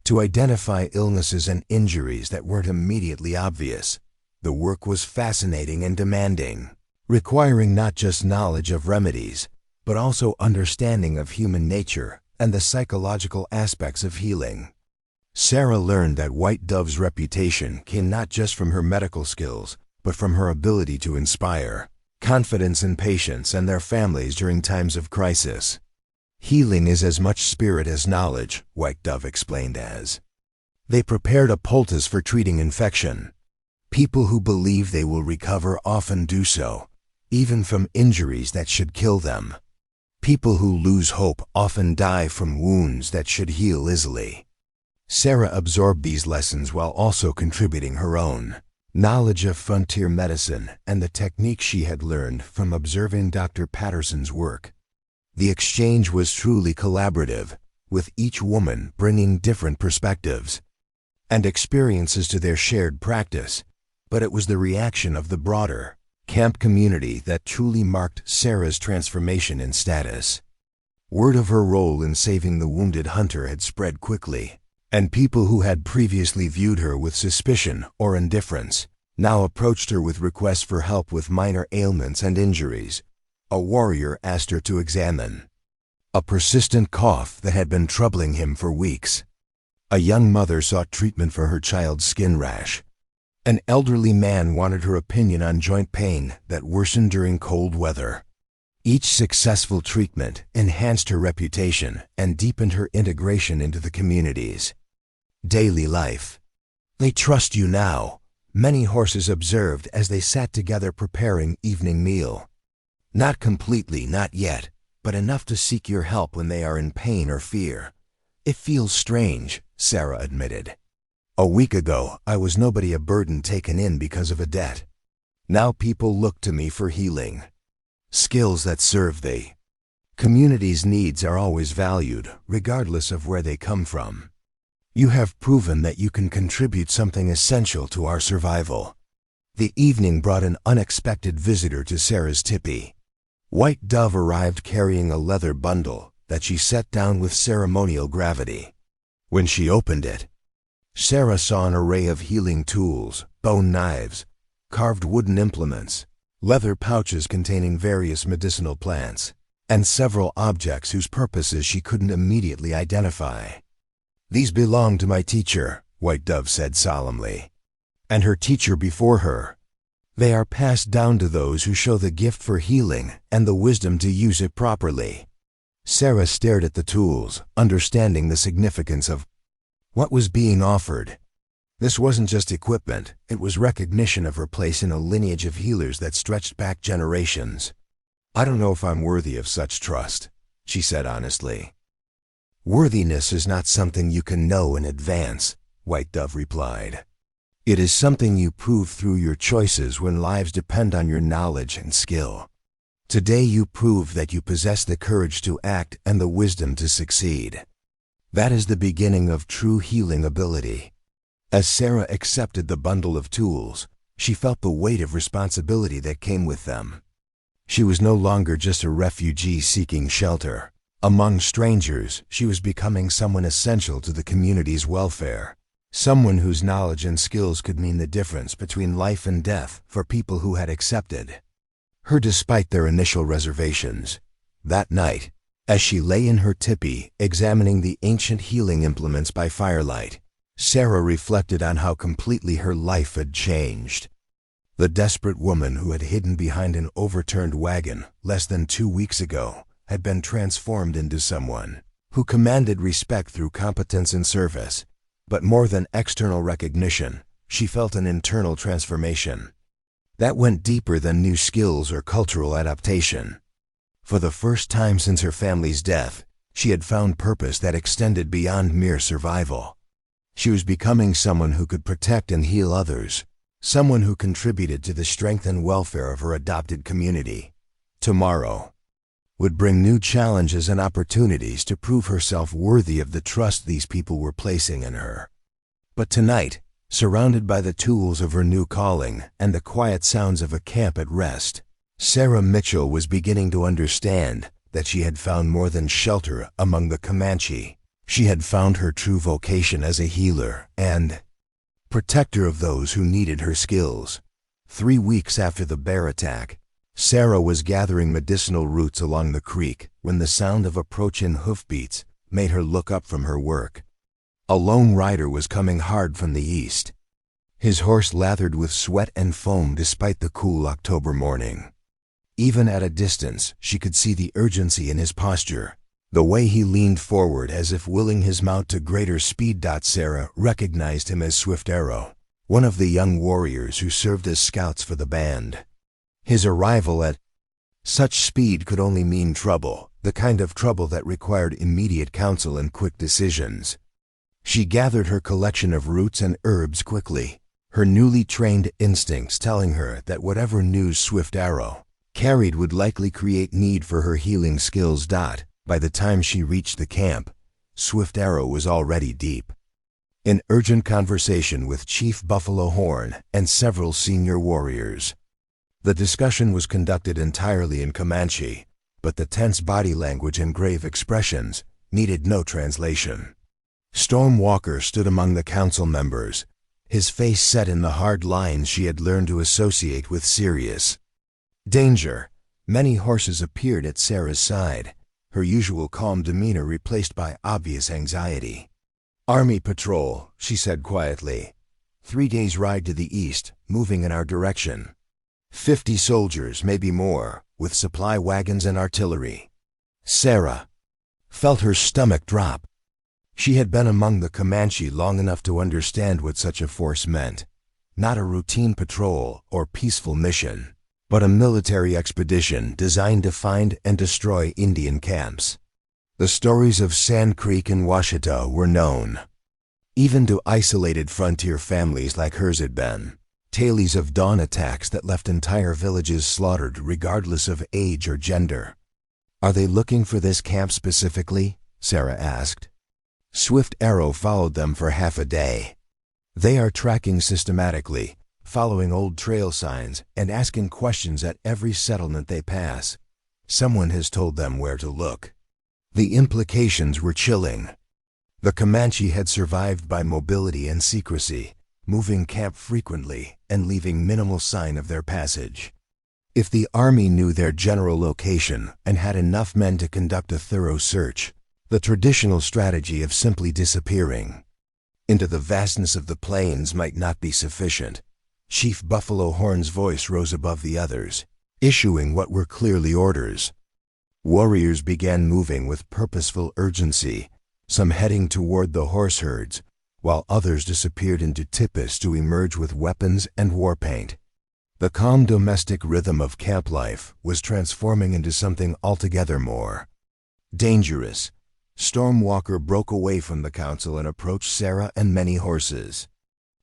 to identify illnesses and injuries that weren't immediately obvious. The work was fascinating and demanding, requiring not just knowledge of remedies, but also understanding of human nature and the psychological aspects of healing. Sarah learned that White Dove's reputation came not just from her medical skills, but from her ability to inspire confidence in patients and their families during times of crisis. Healing is as much spirit as knowledge, White Dove explained as they prepared a poultice for treating infection. People who believe they will recover often do so, even from injuries that should kill them. People who lose hope often die from wounds that should heal easily. Sarah absorbed these lessons while also contributing her own knowledge of frontier medicine and the techniques she had learned from observing Dr. Patterson's work. The exchange was truly collaborative, with each woman bringing different perspectives and experiences to their shared practice, but it was the reaction of the broader camp community that truly marked Sarah's transformation in status. Word of her role in saving the wounded hunter had spread quickly, and people who had previously viewed her with suspicion or indifference now approached her with requests for help with minor ailments and injuries. A warrior asked her to examine a persistent cough that had been troubling him for weeks. A young mother sought treatment for her child's skin rash. An elderly man wanted her opinion on joint pain that worsened during cold weather. Each successful treatment enhanced her reputation and deepened her integration into the community's daily life. "They trust you now," many horses observed as they sat together preparing evening meal. "Not completely, not yet, but enough to seek your help when they are in pain or fear." "It feels strange," Sarah admitted. "A week ago, I was nobody, a burden taken in because of a debt. Now people look to me for healing skills that serve the community's needs are always valued, regardless of where they come from. You have proven that you can contribute something essential to our survival." The evening brought an unexpected visitor to Sarah's tipi. White Dove arrived carrying a leather bundle that she set down with ceremonial gravity. When she opened it, Sarah saw an array of healing tools, bone knives, carved wooden implements, leather pouches containing various medicinal plants, and several objects whose purposes she couldn't immediately identify. "These belong to my teacher," White Dove said solemnly, "and her teacher before her. They are passed down to those who show the gift for healing and the wisdom to use it properly." Sarah stared at the tools, understanding the significance of what was being offered. This wasn't just equipment, it was recognition of her place in a lineage of healers that stretched back generations. "I don't know if I'm worthy of such trust," she said honestly. "Worthiness is not something you can know in advance," White Dove replied. "It is something you prove through your choices when lives depend on your knowledge and skill. Today you prove that you possess the courage to act and the wisdom to succeed. That is the beginning of true healing ability." As Sarah accepted the bundle of tools, she felt the weight of responsibility that came with them. She was no longer just a refugee seeking shelter. Among strangers, she was becoming someone essential to the community's welfare. Someone whose knowledge and skills could mean the difference between life and death for people who had accepted her despite their initial reservations. That night, As she lay in her tipi, examining the ancient healing implements by firelight, Sarah reflected on how completely her life had changed. The desperate woman who had hidden behind an overturned wagon less than 2 weeks ago had been transformed into someone who commanded respect through competence and service. But more than external recognition, she felt an internal transformation that went deeper than new skills or cultural adaptation. For the first time since her family's death, she had found purpose that extended beyond mere survival. She was becoming someone who could protect and heal others, someone who contributed to the strength and welfare of her adopted community. Tomorrow would bring new challenges and opportunities to prove herself worthy of the trust these people were placing in her. But tonight, surrounded by the tools of her new calling and the quiet sounds of a camp at rest, Sarah Mitchell was beginning to understand that she had found more than shelter among the Comanche. She had found her true vocation as a healer and protector of those who needed her skills. 3 weeks after the bear attack, Sarah was gathering medicinal roots along the creek when the sound of approaching hoofbeats made her look up from her work. A lone rider was coming hard from the east, his horse lathered with sweat and foam despite the cool October morning. Even at a distance, she could see the urgency in his posture, the way he leaned forward as if willing his mount to greater speed. Sarah recognized him as Swift Arrow, one of the young warriors who served as scouts for the band. His arrival at such speed could only mean trouble, the kind of trouble that required immediate counsel and quick decisions. She gathered her collection of roots and herbs quickly, her newly trained instincts telling her that whatever news Swift Arrow carried would likely create need for her healing skills. By the time she reached the camp, Swift Arrow was already deep in urgent conversation with Chief Buffalo Horn and several senior warriors. The discussion was conducted entirely in Comanche, but the tense body language and grave expressions needed no translation. Storm Walker stood among the council members, his face set in the hard lines she had learned to associate with serious danger. Many horses appeared at Sarah's side, her usual calm demeanor replaced by obvious anxiety. "Army patrol," she said quietly. 3 days' ride to the east, moving in our direction. 50 soldiers, maybe more, with supply wagons and artillery. Sarah felt her stomach drop. She had been among the Comanche long enough to understand what such a force meant. Not a routine patrol or peaceful mission, but a military expedition designed to find and destroy Indian camps. The stories of Sand Creek and Washita were known, even to isolated frontier families like hers had been. Tales of dawn attacks that left entire villages slaughtered regardless of age or gender. "Are they looking for this camp specifically?" Sarah asked. Swift Arrow followed them for half a day. "They are tracking systematically, following old trail signs and asking questions at every settlement they pass. Someone has told them where to look." The implications were chilling. The Comanche had survived by mobility and secrecy, moving camp frequently and leaving minimal sign of their passage. If the army knew their general location and had enough men to conduct a thorough search, the traditional strategy of simply disappearing into the vastness of the plains might not be sufficient. Chief Buffalo Horn's voice rose above the others, issuing what were clearly orders. Warriors began moving with purposeful urgency, some heading toward the horse herds, while others disappeared into tipis to emerge with weapons and war paint. The calm domestic rhythm of camp life was transforming into something altogether more dangerous. Storm Walker broke away from the council and approached Sarah and many horses.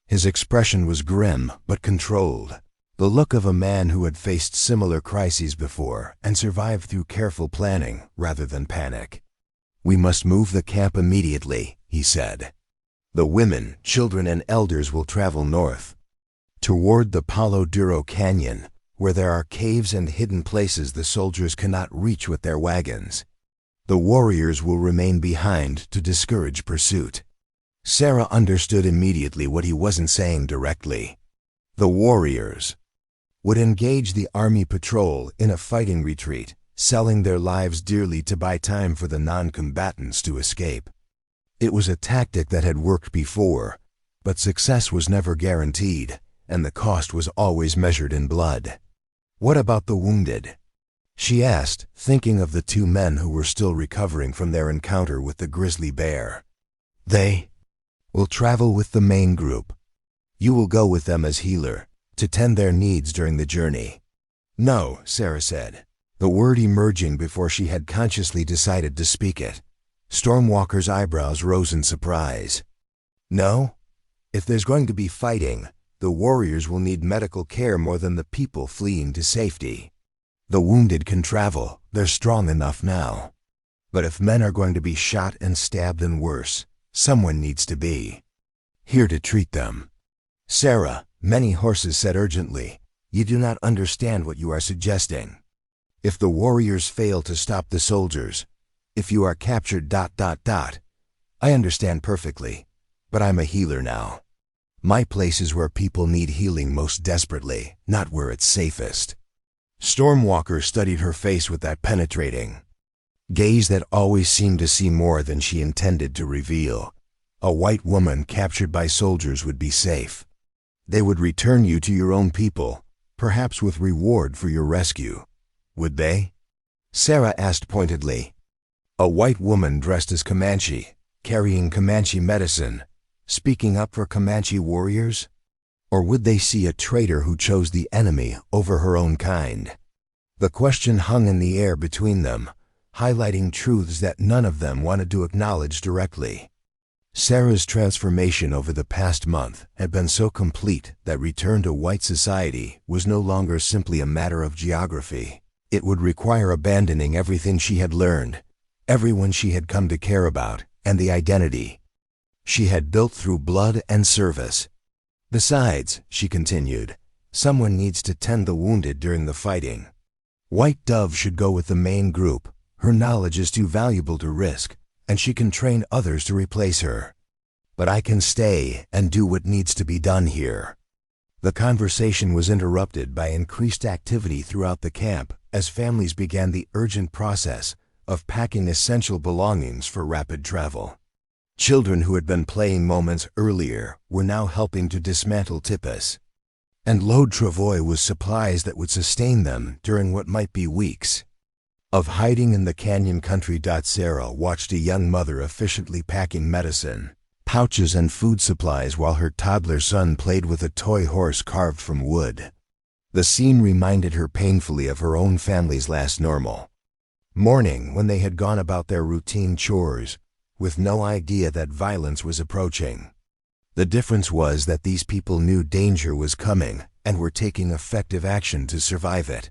His expression was grim but controlled, the look of a man who had faced similar crises before and survived through careful planning rather than panic. "We must move the camp immediately," he said. "The women, children, and elders will travel north, toward the Palo Duro Canyon, where there are caves and hidden places the soldiers cannot reach with their wagons. The warriors will remain behind to discourage pursuit." Sarah understood immediately what he wasn't saying directly. The warriors would engage the army patrol in a fighting retreat, selling their lives dearly to buy time for the non-combatants to escape. It was a tactic that had worked before, but success was never guaranteed, and the cost was always measured in blood. "What about the wounded?" she asked, thinking of the two men who were still recovering from their encounter with the grizzly bear. "They will travel with the main group. You will go with them as healer, to tend their needs during the journey." "No," Sarah said, the word emerging before she had consciously decided to speak it. Stormwalker's eyebrows rose in surprise. "No? If there's going to be fighting, the warriors will need medical care more than the people fleeing to safety. The wounded can travel, they're strong enough now. But if men are going to be shot and stabbed and worse, someone needs to be here to treat them." "Sarah," Many Horses said urgently, "you do not understand what you are suggesting. If the warriors fail to stop the soldiers, if you are captured... I understand perfectly, but I'm a healer now. My place is where people need healing most desperately, not where it's safest." Stormwalker studied her face with that penetrating gaze that always seemed to see more than she intended to reveal. A white woman captured by soldiers would be safe. They would return you to your own people, perhaps with reward for your rescue. Would they? Sarah asked pointedly. A white woman dressed as Comanche, carrying Comanche medicine, speaking up for Comanche warriors? Or would they see a traitor who chose the enemy over her own kind? The question hung in the air between them, highlighting truths that none of them wanted to acknowledge directly. Sarah's transformation over the past month had been so complete that return to white society was no longer simply a matter of geography. It would require abandoning everything she had learned, everyone she had come to care about, and the identity she had built through blood and service. Besides, she continued, someone needs to tend the wounded during the fighting. White Dove should go with the main group. Her knowledge is too valuable to risk, and she can train others to replace her. But I can stay and do what needs to be done here. The conversation was interrupted by increased activity throughout the camp as families began the urgent process of packing essential belongings for rapid travel. Children who had been playing moments earlier were now helping to dismantle tipis and load travois with supplies that would sustain them during what might be weeks of hiding in the canyon country. Sarah watched a young mother efficiently packing medicine, pouches and food supplies while her toddler son played with a toy horse carved from wood. The scene reminded her painfully of her own family's last normal morning when they had gone about their routine chores, with no idea that violence was approaching. The difference was that these people knew danger was coming and were taking effective action to survive it.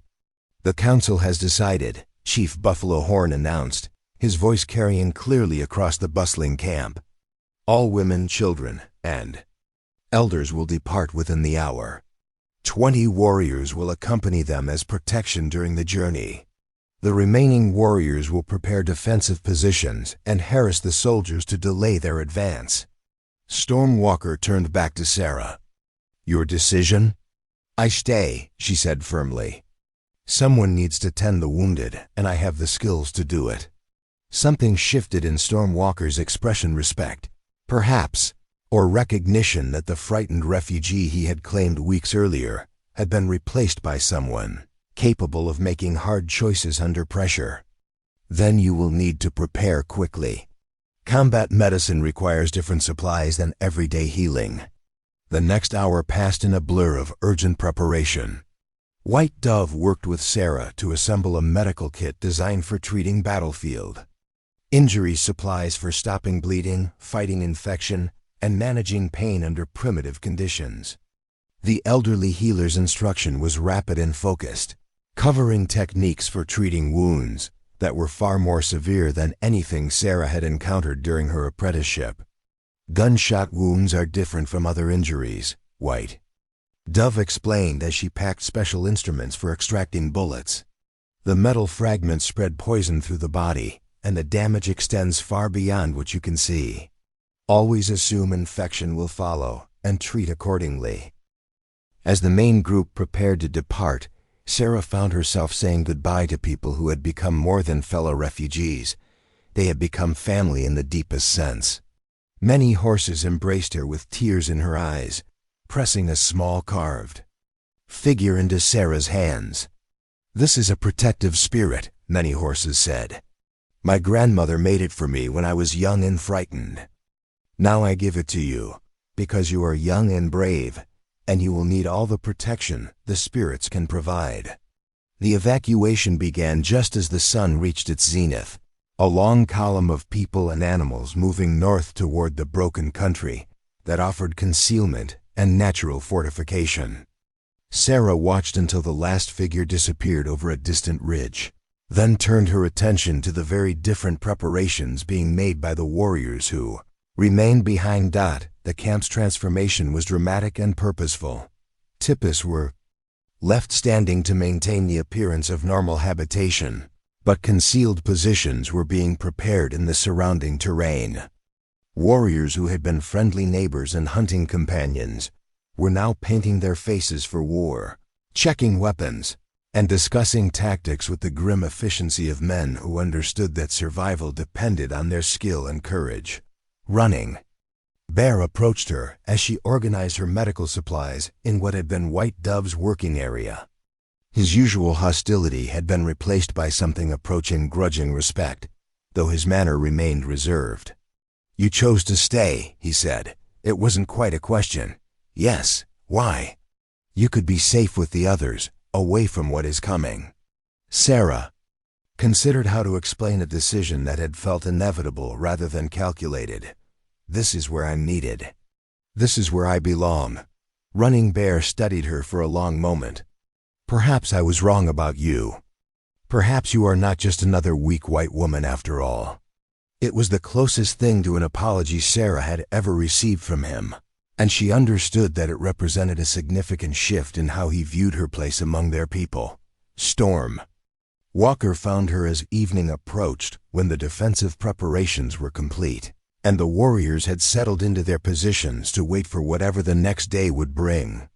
"The council has decided," Chief Buffalo Horn announced, his voice carrying clearly across the bustling camp. "All women, children, and elders will depart within the hour. 20 warriors will accompany them as protection during the journey. The remaining warriors will prepare defensive positions and harass the soldiers to delay their advance." Stormwalker turned back to Sarah. "Your decision?" "I stay," she said firmly. "Someone needs to tend the wounded, and I have the skills to do it." Something shifted in Stormwalker's expression. Respect, perhaps, or recognition that the frightened refugee he had claimed weeks earlier had been replaced by someone capable of making hard choices under pressure. "Then you will need to prepare quickly. Combat medicine requires different supplies than everyday healing." The next hour passed in a blur of urgent preparation. White Dove worked with Sarah to assemble a medical kit designed for treating battlefield injury, supplies for stopping bleeding, fighting infection, and managing pain under primitive conditions. The elderly healer's instruction was rapid and focused, covering techniques for treating wounds that were far more severe than anything Sarah had encountered during her apprenticeship. "Gunshot wounds are different from other injuries," White Dove explained as she packed special instruments for extracting bullets. "The metal fragments spread poison through the body, and the damage extends far beyond what you can see. Always assume infection will follow and treat accordingly." As the main group prepared to depart, Sarah found herself saying goodbye to people who had become more than fellow refugees. They had become family in the deepest sense. Many horses embraced her with tears in her eyes, pressing a small carved figure into Sarah's hands. "This is a protective spirit," many horses said. "My grandmother made it for me when I was young and frightened. Now I give it to you, because you are young and brave, and you will need all the protection the spirits can provide." The evacuation began just as the sun reached its zenith, a long column of people and animals moving north toward the broken country that offered concealment and natural fortification. Sarah watched until the last figure disappeared over a distant ridge, then turned her attention to the very different preparations being made by the warriors who remained behind. The camp's transformation was dramatic and purposeful. Tipis were left standing to maintain the appearance of normal habitation, but concealed positions were being prepared in the surrounding terrain. Warriors who had been friendly neighbors and hunting companions were now painting their faces for war, checking weapons, and discussing tactics with the grim efficiency of men who understood that survival depended on their skill and courage. Running Bear approached her as she organized her medical supplies in what had been White Dove's working area. His usual hostility had been replaced by something approaching grudging respect, though his manner remained reserved. "You chose to stay," he said. "It wasn't quite a question." "Yes, why?" "You could be safe with the others, away from what is coming." Sarah considered how to explain a decision that had felt inevitable rather than calculated. "This is where I'm needed. This is where I belong." Running Bear studied her for a long moment. "Perhaps I was wrong about you. Perhaps you are not just another weak white woman after all." It was the closest thing to an apology Sarah had ever received from him, and she understood that it represented a significant shift in how he viewed her place among their people. Storm Walker found her as evening approached, when the defensive preparations were complete, and the warriors had settled into their positions to wait for whatever the next day would bring.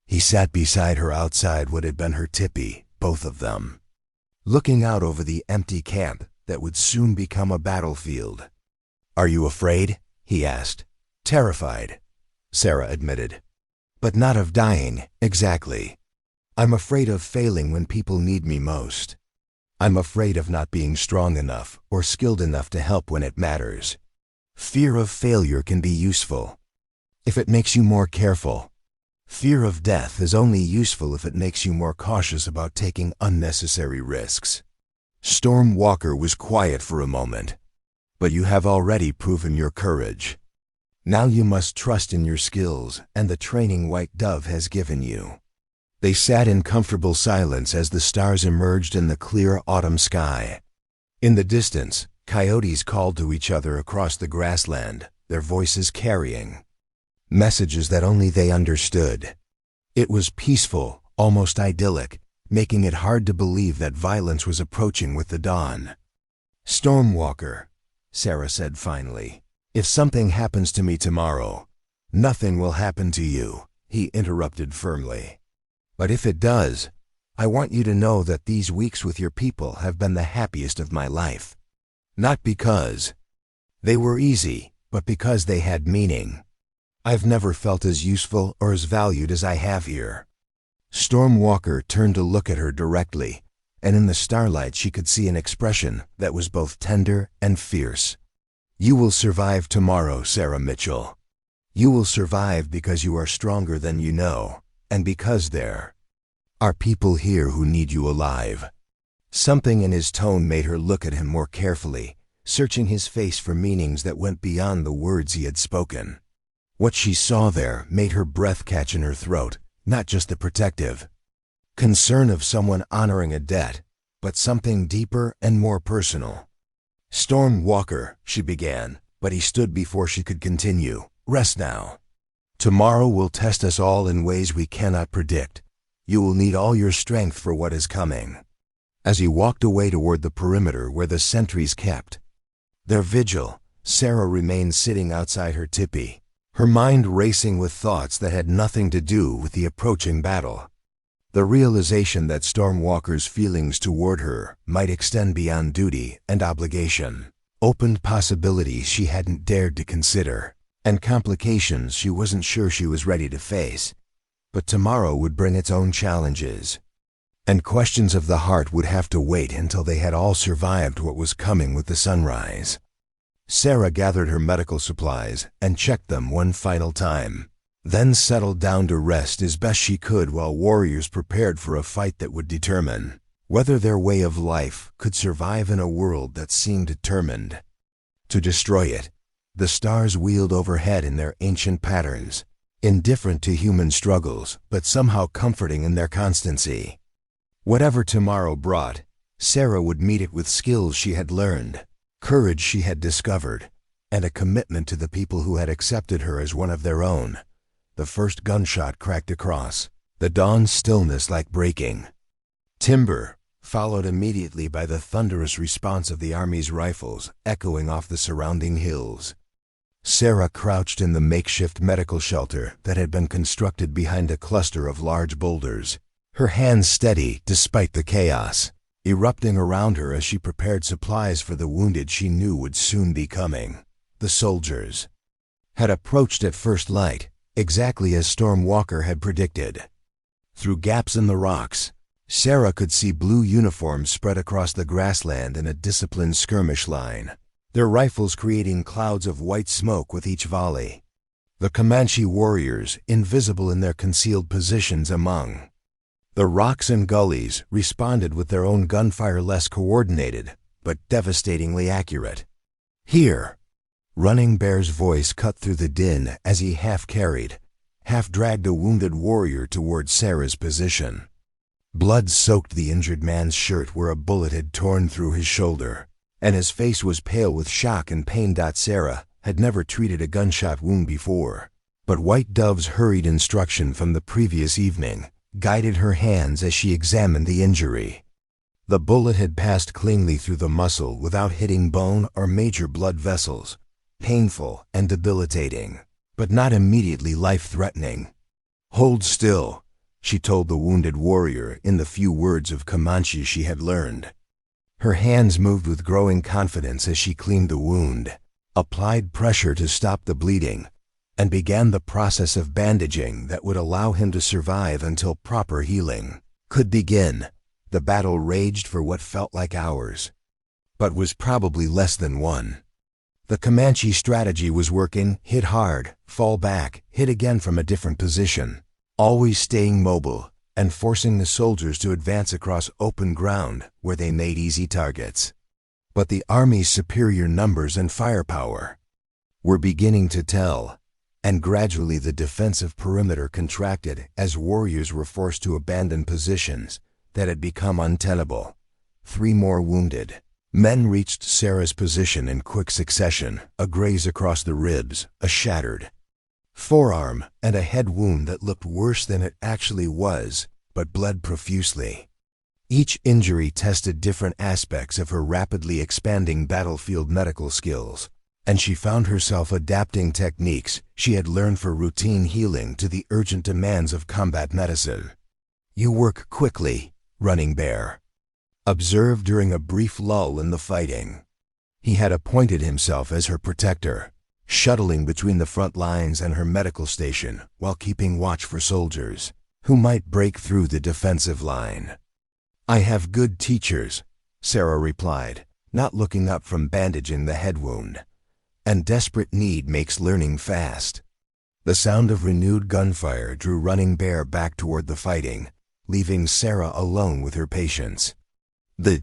He sat beside her outside what had been her tipi, both of them, looking out over the empty camp that would soon become a battlefield. "Are you afraid?" he asked. "Terrified," Sarah admitted. "But not of dying, exactly. I'm afraid of failing when people need me most. I'm afraid of not being strong enough or skilled enough to help when it matters. Fear of failure can be useful if it makes you more careful. Fear of death is only useful if it makes you more cautious about taking unnecessary risks." Storm Walker was quiet for a moment. "But you have already proven your courage. Now you must trust in your skills and the training White Dove has given you." They sat in comfortable silence as the stars emerged in the clear autumn sky. In the distance, coyotes called to each other across the grassland, their voices carrying messages that only they understood. It was peaceful, almost idyllic, making it hard to believe that violence was approaching with the dawn. "Stormwalker," Sarah said finally, "if something happens to me tomorrow, nothing will happen to you," he interrupted firmly. "But if it does, I want you to know that these weeks with your people have been the happiest of my life. Not because they were easy, but because they had meaning. I've never felt as useful or as valued as I have here." Stormwalker turned to look at her directly, and in the starlight she could see an expression that was both tender and fierce. "You will survive tomorrow, Sarah Mitchell. You will survive because you are stronger than you know, and because there are people here who need you alive." Something in his tone made her look at him more carefully, searching his face for meanings that went beyond the words he had spoken. What she saw there made her breath catch in her throat, not just the protective concern of someone honoring a debt, but something deeper and more personal. "Storm Walker," she began, but he stood before she could continue. "Rest now. Tomorrow will test us all in ways we cannot predict. You will need all your strength for what is coming." As he walked away toward the perimeter where the sentries kept their vigil, Sarah remained sitting outside her tipi, her mind racing with thoughts that had nothing to do with the approaching battle. The realization that Stormwalker's feelings toward her might extend beyond duty and obligation opened possibilities she hadn't dared to consider, and complications she wasn't sure she was ready to face. But tomorrow would bring its own challenges, and questions of the heart would have to wait until they had all survived what was coming with the sunrise. Sarah gathered her medical supplies and checked them one final time, then settled down to rest as best she could while warriors prepared for a fight that would determine whether their way of life could survive in a world that seemed determined to destroy it. The stars wheeled overhead in their ancient patterns, indifferent to human struggles, but somehow comforting in their constancy. Whatever tomorrow brought, Sarah would meet it with skills she had learned, courage she had discovered, and a commitment to the people who had accepted her as one of their own. The first gunshot cracked across the dawn's stillness like breaking timber, followed immediately by the thunderous response of the army's rifles echoing off the surrounding hills. Sarah crouched in the makeshift medical shelter that had been constructed behind a cluster of large boulders, her hands steady despite the chaos erupting around her as she prepared supplies for the wounded she knew would soon be coming. The soldiers had approached at first light, exactly as Stormwalker had predicted. Through gaps in the rocks, Sarah could see blue uniforms spread across the grassland in a disciplined skirmish line, their rifles creating clouds of white smoke with each volley. The Comanche warriors, invisible in their concealed positions among the rocks and gullies, responded with their own gunfire, less coordinated, but devastatingly accurate. "Here!" Running Bear's voice cut through the din as he half-carried, half-dragged a wounded warrior toward Sarah's position. Blood soaked the injured man's shirt where a bullet had torn through his shoulder, and his face was pale with shock and pain. Sarah had never treated a gunshot wound before, but White Dove's hurried instruction from the previous evening guided her hands as she examined the injury. The bullet had passed cleanly through the muscle without hitting bone or major blood vessels, painful and debilitating, but not immediately life-threatening. "Hold still," she told the wounded warrior in the few words of Comanche she had learned. Her hands moved with growing confidence as she cleaned the wound, applied pressure to stop the bleeding, and began the process of bandaging that would allow him to survive until proper healing could begin. The battle raged for what felt like hours, but was probably less than one. The Comanche strategy was working: hit hard, fall back, hit again from a different position, always staying mobile and forcing the soldiers to advance across open ground where they made easy targets. But the army's superior numbers and firepower were beginning to tell, and gradually the defensive perimeter contracted as warriors were forced to abandon positions that had become untenable. 3 more wounded men reached Sarah's position in quick succession, a graze across the ribs, a shattered forearm, and a head wound that looked worse than it actually was, but bled profusely. Each injury tested different aspects of her rapidly expanding battlefield medical skills, and she found herself adapting techniques she had learned for routine healing to the urgent demands of combat medicine. "You work quickly," Running Bear observed during a brief lull in the fighting. He had appointed himself as her protector, shuttling between the front lines and her medical station while keeping watch for soldiers who might break through the defensive line. "I have good teachers," Sarah replied, not looking up from bandaging the head wound. "And desperate need makes learning fast." The sound of renewed gunfire drew Running Bear back toward the fighting, leaving Sarah alone with her patients. The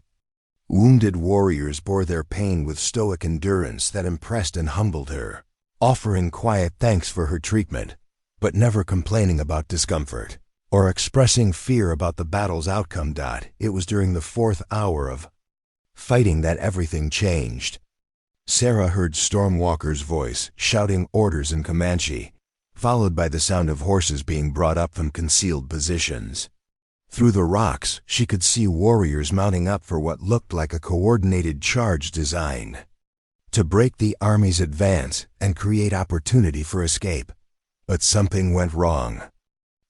wounded warriors bore their pain with stoic endurance that impressed and humbled her, offering quiet thanks for her treatment, but never complaining about discomfort or expressing fear about the battle's outcome. It was during the 4th hour of fighting that everything changed. Sarah heard Stormwalker's voice shouting orders in Comanche, followed by the sound of horses being brought up from concealed positions. Through the rocks, she could see warriors mounting up for what looked like a coordinated charge designed to break the army's advance and create opportunity for escape. But something went wrong.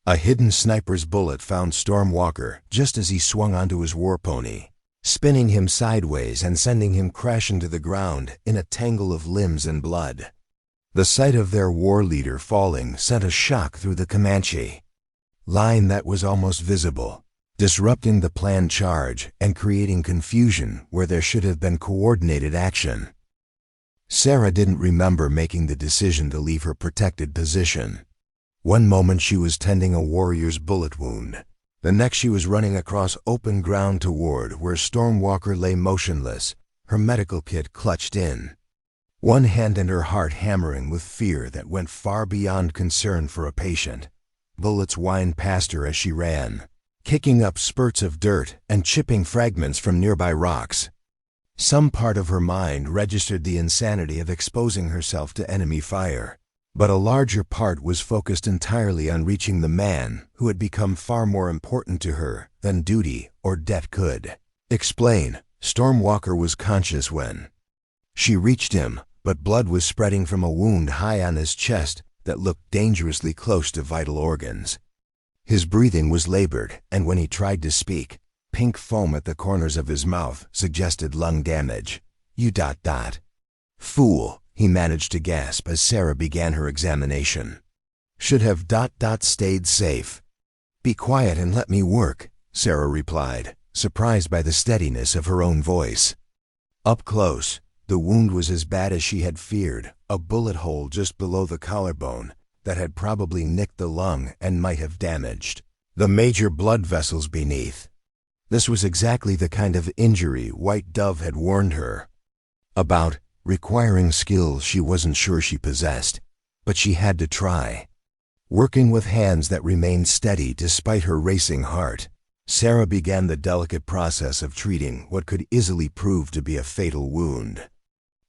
A hidden sniper's bullet found Stormwalker just as he swung onto his war pony, spinning him sideways and sending him crashing to the ground in a tangle of limbs and blood. The sight of their war leader falling sent a shock through the Comanche line that was almost visible, disrupting the planned charge and creating confusion where there should have been coordinated action. Sarah didn't remember making the decision to leave her protected position. One moment she was tending a warrior's bullet wound. The next she was running across open ground toward where Stormwalker lay motionless, her medical kit clutched in. One hand and her heart hammering with fear that went far beyond concern for a patient. Bullets whined past her as she ran, kicking up spurts of dirt and chipping fragments from nearby rocks. Some part of her mind registered the insanity of exposing herself to enemy fire, but a larger part was focused entirely on reaching the man who had become far more important to her than duty or debt could explain. Stormwalker was conscious when she reached him, but blood was spreading from a wound high on his chest that looked dangerously close to vital organs. His breathing was labored, and when he tried to speak, pink foam at the corners of his mouth suggested lung damage. "You ... Fool," he managed to gasp as Sarah began her examination. "Should have ... stayed safe." "Be quiet and let me work," Sarah replied, surprised by the steadiness of her own voice. Up close, the wound was as bad as she had feared, a bullet hole just below the collarbone that had probably nicked the lung and might have damaged the major blood vessels beneath. This was exactly the kind of injury White Dove had warned her about, requiring skills she wasn't sure she possessed, but she had to try. Working with hands that remained steady despite her racing heart, Sarah began the delicate process of treating what could easily prove to be a fatal wound.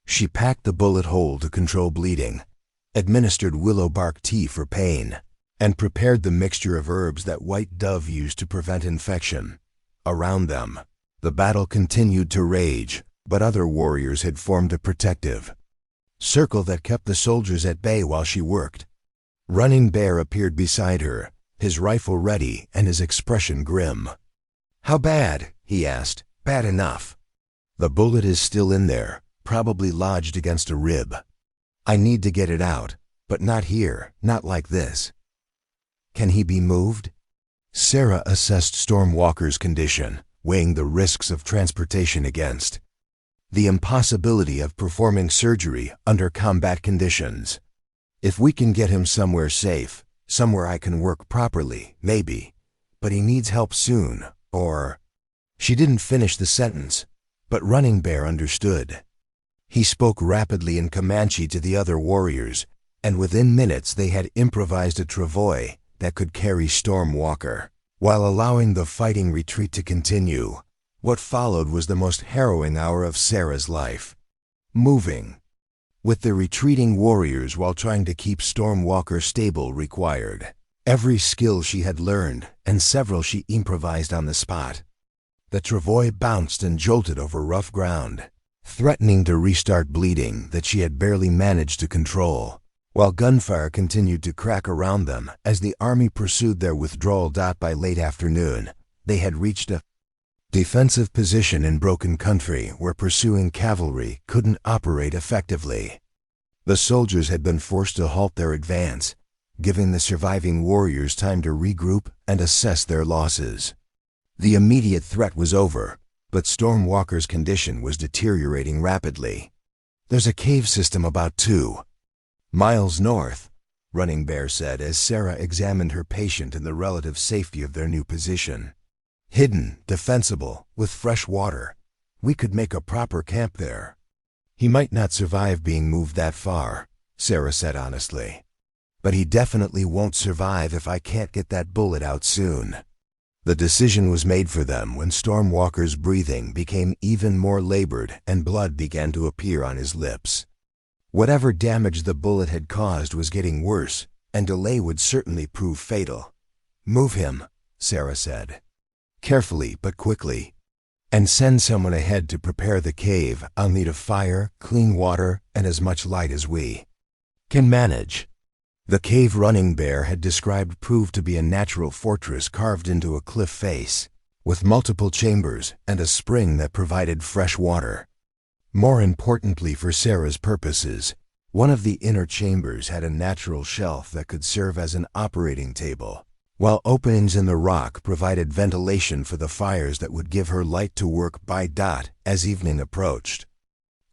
She packed the bullet hole to control bleeding, administered willow bark tea for pain, and prepared the mixture of herbs that White Dove used to prevent infection. Around them, the battle continued to rage, but other warriors had formed a protective circle that kept the soldiers at bay while she worked. Running Bear appeared beside her, his rifle ready and his expression grim. "How bad?" he asked. "Bad enough. The bullet is still in there, probably lodged against a rib. I need to get it out, but not here, not like this." "Can he be moved?" Sarah assessed Stormwalker's condition, weighing the risks of transportation against the impossibility of performing surgery under combat conditions. "If we can get him somewhere safe, somewhere I can work properly, maybe. But he needs help soon, or—" She didn't finish the sentence, but Running Bear understood. He spoke rapidly in Comanche to the other warriors, and within minutes they had improvised a travois that could carry Stormwalker, while allowing the fighting retreat to continue. What followed was the most harrowing hour of Sarah's life. Moving with the retreating warriors while trying to keep Stormwalker stable required every skill she had learned, and several she improvised on the spot. The travois bounced and jolted over rough ground, threatening to restart bleeding that she had barely managed to control, while gunfire continued to crack around them as the army pursued their withdrawal. By late afternoon, they had reached a defensive position in broken country where pursuing cavalry couldn't operate effectively. The soldiers had been forced to halt their advance, giving the surviving warriors time to regroup and assess their losses. The immediate threat was over, but Stormwalker's condition was deteriorating rapidly. "There's a cave system about 2 miles north," Running Bear said as Sarah examined her patient in the relative safety of their new position. "Hidden, defensible, with fresh water. We could make a proper camp there." "He might not survive being moved that far," Sarah said honestly. "But he definitely won't survive if I can't get that bullet out soon." The decision was made for them when Stormwalker's breathing became even more labored and blood began to appear on his lips. Whatever damage the bullet had caused was getting worse, and delay would certainly prove fatal. "Move him," Sarah said. "Carefully but quickly. And send someone ahead to prepare the cave. I'll need a fire, clean water, and as much light as we can manage." The cave Running Bear had described proved to be a natural fortress carved into a cliff face, with multiple chambers and a spring that provided fresh water. More importantly for Sarah's purposes, one of the inner chambers had a natural shelf that could serve as an operating table, while openings in the rock provided ventilation for the fires that would give her light to work by dot as evening approached.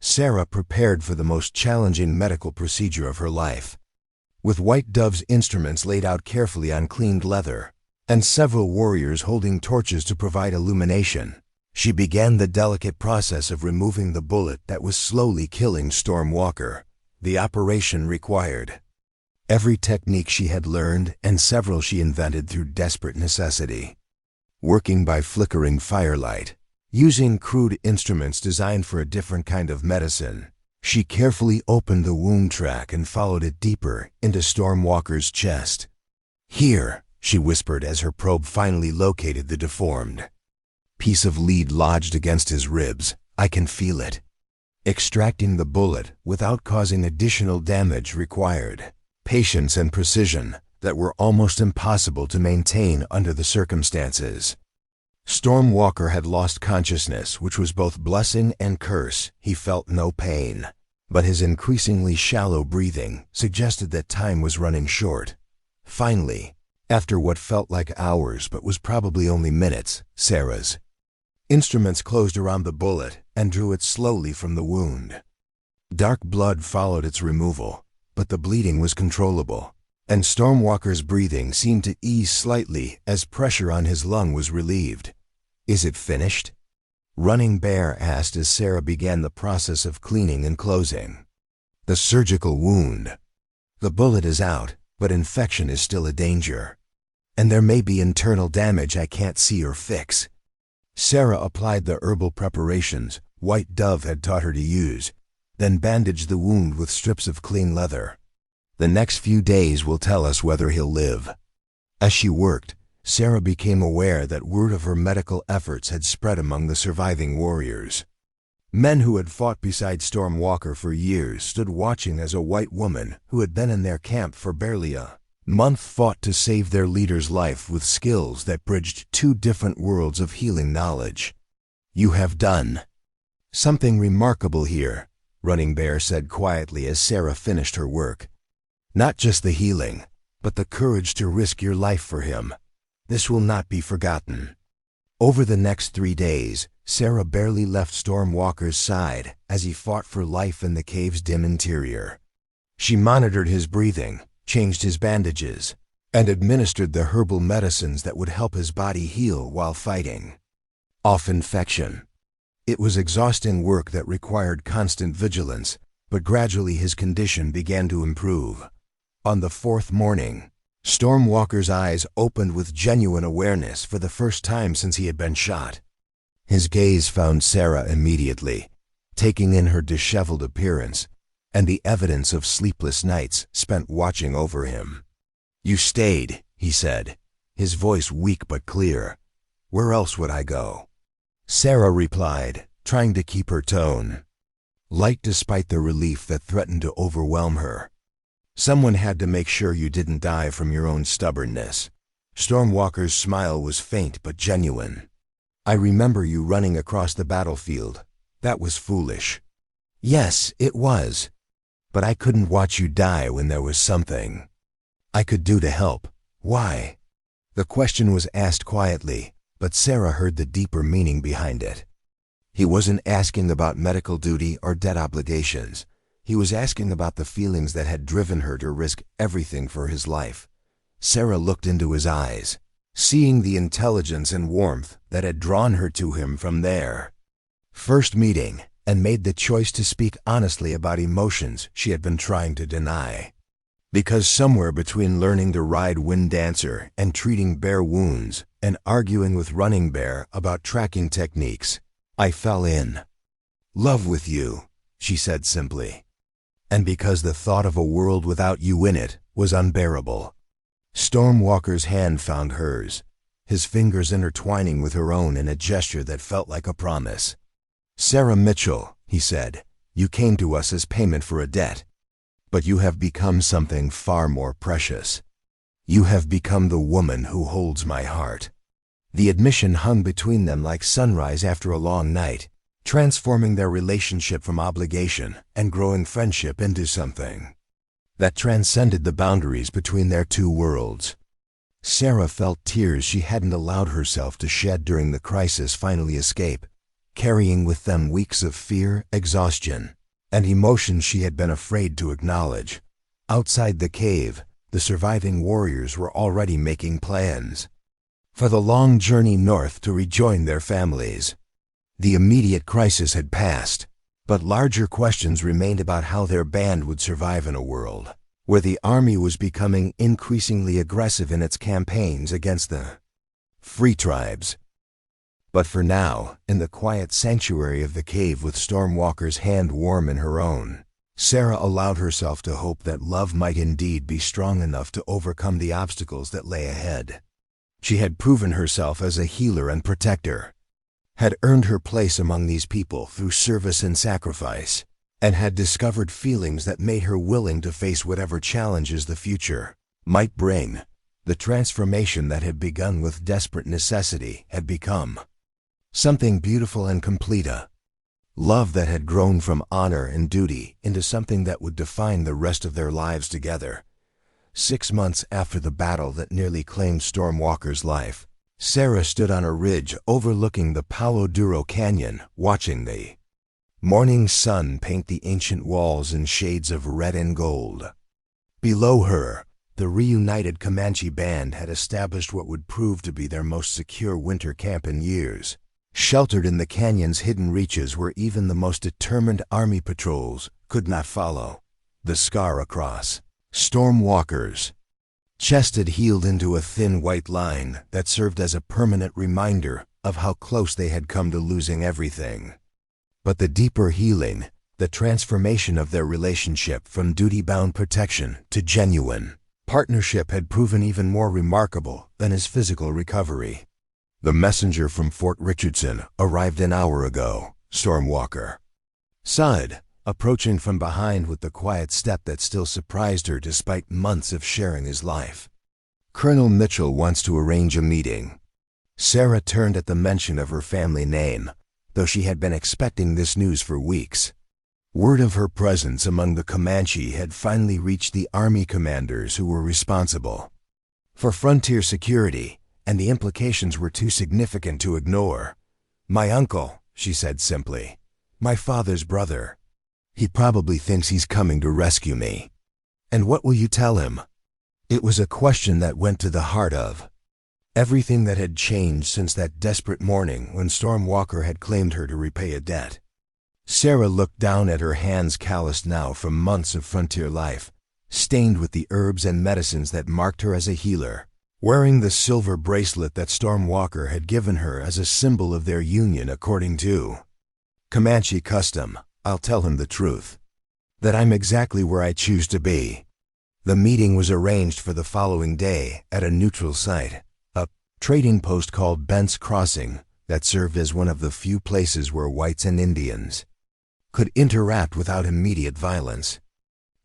Sarah prepared for the most challenging medical procedure of her life. With White Dove's instruments laid out carefully on cleaned leather, and several warriors holding torches to provide illumination, she began the delicate process of removing the bullet that was slowly killing Stormwalker. The operation required every technique she had learned and several she invented through desperate necessity. Working by flickering firelight, using crude instruments designed for a different kind of medicine, she carefully opened the wound track and followed it deeper into Stormwalker's chest. "Here," she whispered as her probe finally located the deformed piece of lead lodged against his ribs. "I can feel it." Extracting the bullet without causing additional damage required patience and precision that were almost impossible to maintain under the circumstances. Stormwalker had lost consciousness, which was both blessing and curse. He felt no pain, but his increasingly shallow breathing suggested that time was running short. Finally, after what felt like hours but was probably only minutes, Sarah's instruments closed around the bullet and drew it slowly from the wound. Dark blood followed its removal, but the bleeding was controllable, and Stormwalker's breathing seemed to ease slightly as pressure on his lung was relieved. "Is it finished?" Running Bear asked as Sarah began the process of cleaning and closing the surgical wound. "The bullet is out, but infection is still a danger, and there may be internal damage I can't see or fix." Sarah applied the herbal preparations White Dove had taught her to use, then bandaged the wound with strips of clean leather. "The next few days will tell us whether he'll live." As she worked, Sarah became aware that word of her medical efforts had spread among the surviving warriors. Men who had fought beside Stormwalker for years stood watching as a white woman who had been in their camp for barely a month fought to save their leader's life with skills that bridged two different worlds of healing knowledge. "You have done something remarkable here," Running Bear said quietly as Sarah finished her work. "Not just the healing, but the courage to risk your life for him. This will not be forgotten." Over the next 3 days, Sarah barely left Stormwalker's side as he fought for life in the cave's dim interior. She monitored his breathing, changed his bandages, and administered the herbal medicines that would help his body heal while fighting off infection. It was exhausting work that required constant vigilance, but gradually his condition began to improve. On the 4th morning, Stormwalker's eyes opened with genuine awareness for the first time since he had been shot. His gaze found Sarah immediately, taking in her disheveled appearance and the evidence of sleepless nights spent watching over him. "You stayed," he said, his voice weak but clear. "Where else would I go?" Sarah replied, trying to keep her tone light despite the relief that threatened to overwhelm her. "Someone had to make sure you didn't die from your own stubbornness." Stormwalker's smile was faint but genuine. "I remember you running across the battlefield. That was foolish." "Yes, it was. But I couldn't watch you die when there was something I could do to help." "Why?" The question was asked quietly, but Sarah heard the deeper meaning behind it. He wasn't asking about medical duty or debt obligations. He was asking about the feelings that had driven her to risk everything for his life. Sarah looked into his eyes, seeing the intelligence and warmth that had drawn her to him from their first meeting, and made the choice to speak honestly about emotions she had been trying to deny. Because somewhere between learning to ride Wind Dancer and treating bear wounds and arguing with Running Bear about tracking techniques, I fell in love with you, she said simply. And because the thought of a world without you in it was unbearable. Stormwalker's hand found hers, his fingers intertwining with her own in a gesture that felt like a promise. "Sarah Mitchell," he said, "you came to us as payment for a debt. But you have become something far more precious. You have become the woman who holds my heart." The admission hung between them like sunrise after a long night, transforming their relationship from obligation and growing friendship into something that transcended the boundaries between their two worlds. Sarah felt tears she hadn't allowed herself to shed during the crisis finally escape, carrying with them weeks of fear, exhaustion, and emotions she had been afraid to acknowledge. Outside the cave, the surviving warriors were already making plans for the long journey north to rejoin their families. The immediate crisis had passed, but larger questions remained about how their band would survive in a world where the army was becoming increasingly aggressive in its campaigns against the free tribes. But for now, in the quiet sanctuary of the cave with Stormwalker's hand warm in her own, Sarah allowed herself to hope that love might indeed be strong enough to overcome the obstacles that lay ahead. She had proven herself as a healer and protector, had earned her place among these people through service and sacrifice, and had discovered feelings that made her willing to face whatever challenges the future might bring. The transformation that had begun with desperate necessity had become something beautiful and complete, a love that had grown from honor and duty into something that would define the rest of their lives together. 6 months after the battle that nearly claimed Stormwalker's life, Sarah stood on a ridge overlooking the Palo Duro Canyon, watching the morning sun paint the ancient walls in shades of red and gold. Below her, the reunited Comanche band had established what would prove to be their most secure winter camp in years, sheltered in the canyon's hidden reaches where even the most determined army patrols could not follow. The scar across Stormwalker's chest had healed into a thin white line that served as a permanent reminder of how close they had come to losing everything. But the deeper healing, the transformation of their relationship from duty-bound protection to genuine partnership had proven even more remarkable than his physical recovery. "The messenger from Fort Richardson arrived an hour ago," Stormwalker sighed, approaching from behind with the quiet step that still surprised her despite months of sharing his life. "Colonel Mitchell wants to arrange a meeting." Sarah turned at the mention of her family name, though she had been expecting this news for weeks. Word of her presence among the Comanche had finally reached the army commanders who were responsible for frontier security, and the implications were too significant to ignore. "My uncle," she said simply. "My father's brother. He probably thinks he's coming to rescue me." "And what will you tell him?" It was a question that went to the heart of everything that had changed since that desperate morning when Stormwalker had claimed her to repay a debt. Sarah looked down at her hands, calloused now from months of frontier life, stained with the herbs and medicines that marked her as a healer, wearing the silver bracelet that Stormwalker had given her as a symbol of their union according to Comanche custom. "I'll tell him the truth. That I'm exactly where I choose to be." The meeting was arranged for the following day at a neutral site, a trading post called Bent's Crossing that served as one of the few places where whites and Indians could interact without immediate violence.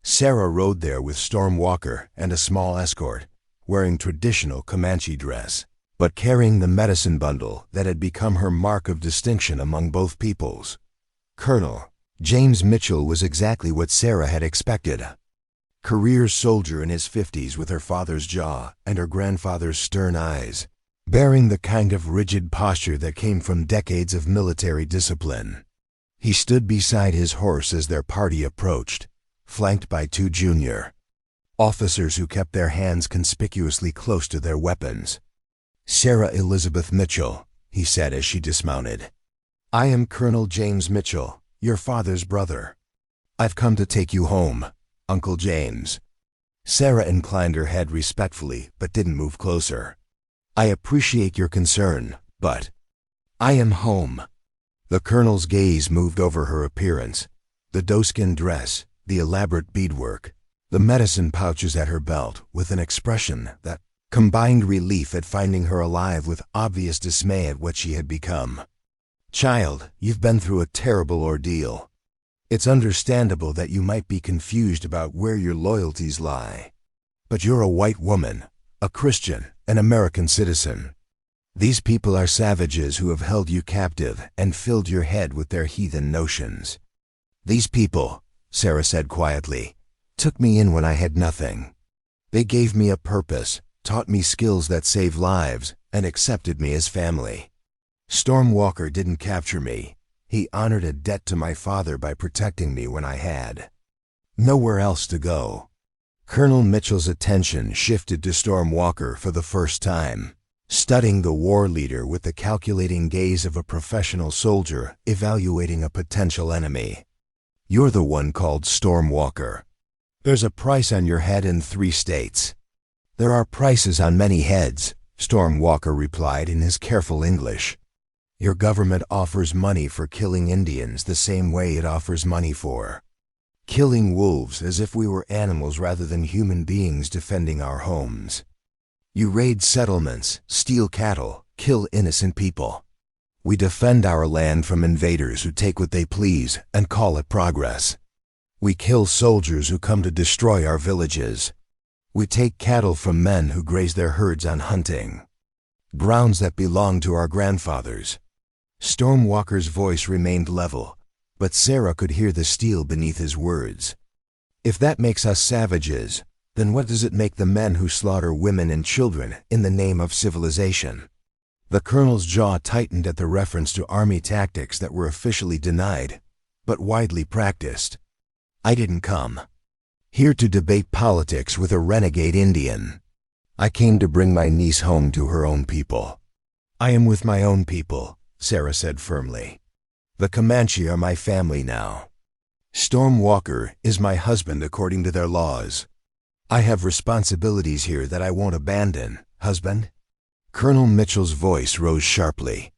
Sarah rode there with Stormwalker and a small escort, wearing traditional Comanche dress, but carrying the medicine bundle that had become her mark of distinction among both peoples. Colonel James Mitchell was exactly what Sarah had expected. Career soldier in his 50s with her father's jaw and her grandfather's stern eyes, bearing the kind of rigid posture that came from decades of military discipline. He stood beside his horse as their party approached, flanked by 2 junior officers who kept their hands conspicuously close to their weapons. "Sarah Elizabeth Mitchell," he said as she dismounted. "I am Colonel James Mitchell, your father's brother. I've come to take you home, Uncle James." Sarah inclined her head respectfully but didn't move closer. "I appreciate your concern, but I am home." The colonel's gaze moved over her appearance, the doeskin dress, the elaborate beadwork, the medicine pouches at her belt, with an expression that combined relief at finding her alive with obvious dismay at what she had become. "Child, you've been through a terrible ordeal. It's understandable that you might be confused about where your loyalties lie. But you're a white woman, a Christian, an American citizen. These people are savages who have held you captive and filled your head with their heathen notions. These people, Sarah said quietly, took me in when I had nothing. They gave me a purpose, taught me skills that save lives, and accepted me as family. Stormwalker didn't capture me. He honored a debt to my father by protecting me when I had nowhere else to go. Colonel Mitchell's attention shifted to Stormwalker for the first time, studying the war leader with the calculating gaze of a professional soldier evaluating a potential enemy. You're the one called Stormwalker. There's a price on your head in 3 states. There are prices on many heads, Stormwalker replied in his careful English. Your government offers money for killing Indians the same way it offers money for killing wolves, as if we were animals rather than human beings defending our homes. You raid settlements, steal cattle, kill innocent people. We defend our land from invaders who take what they please and call it progress. We kill soldiers who come to destroy our villages. We take cattle from men who graze their herds on hunting grounds that belonged to our grandfathers. Stormwalker's voice remained level, but Sarah could hear the steel beneath his words. If that makes us savages, then what does it make the men who slaughter women and children in the name of civilization? The colonel's jaw tightened at the reference to army tactics that were officially denied, but widely practiced. I didn't come here to debate politics with a renegade Indian. I came to bring my niece home to her own people. I am with my own people, Sarah said firmly. The Comanche are my family now. Stormwalker is my husband according to their laws. I have responsibilities here that I won't abandon, husband. Colonel Mitchell's voice rose sharply.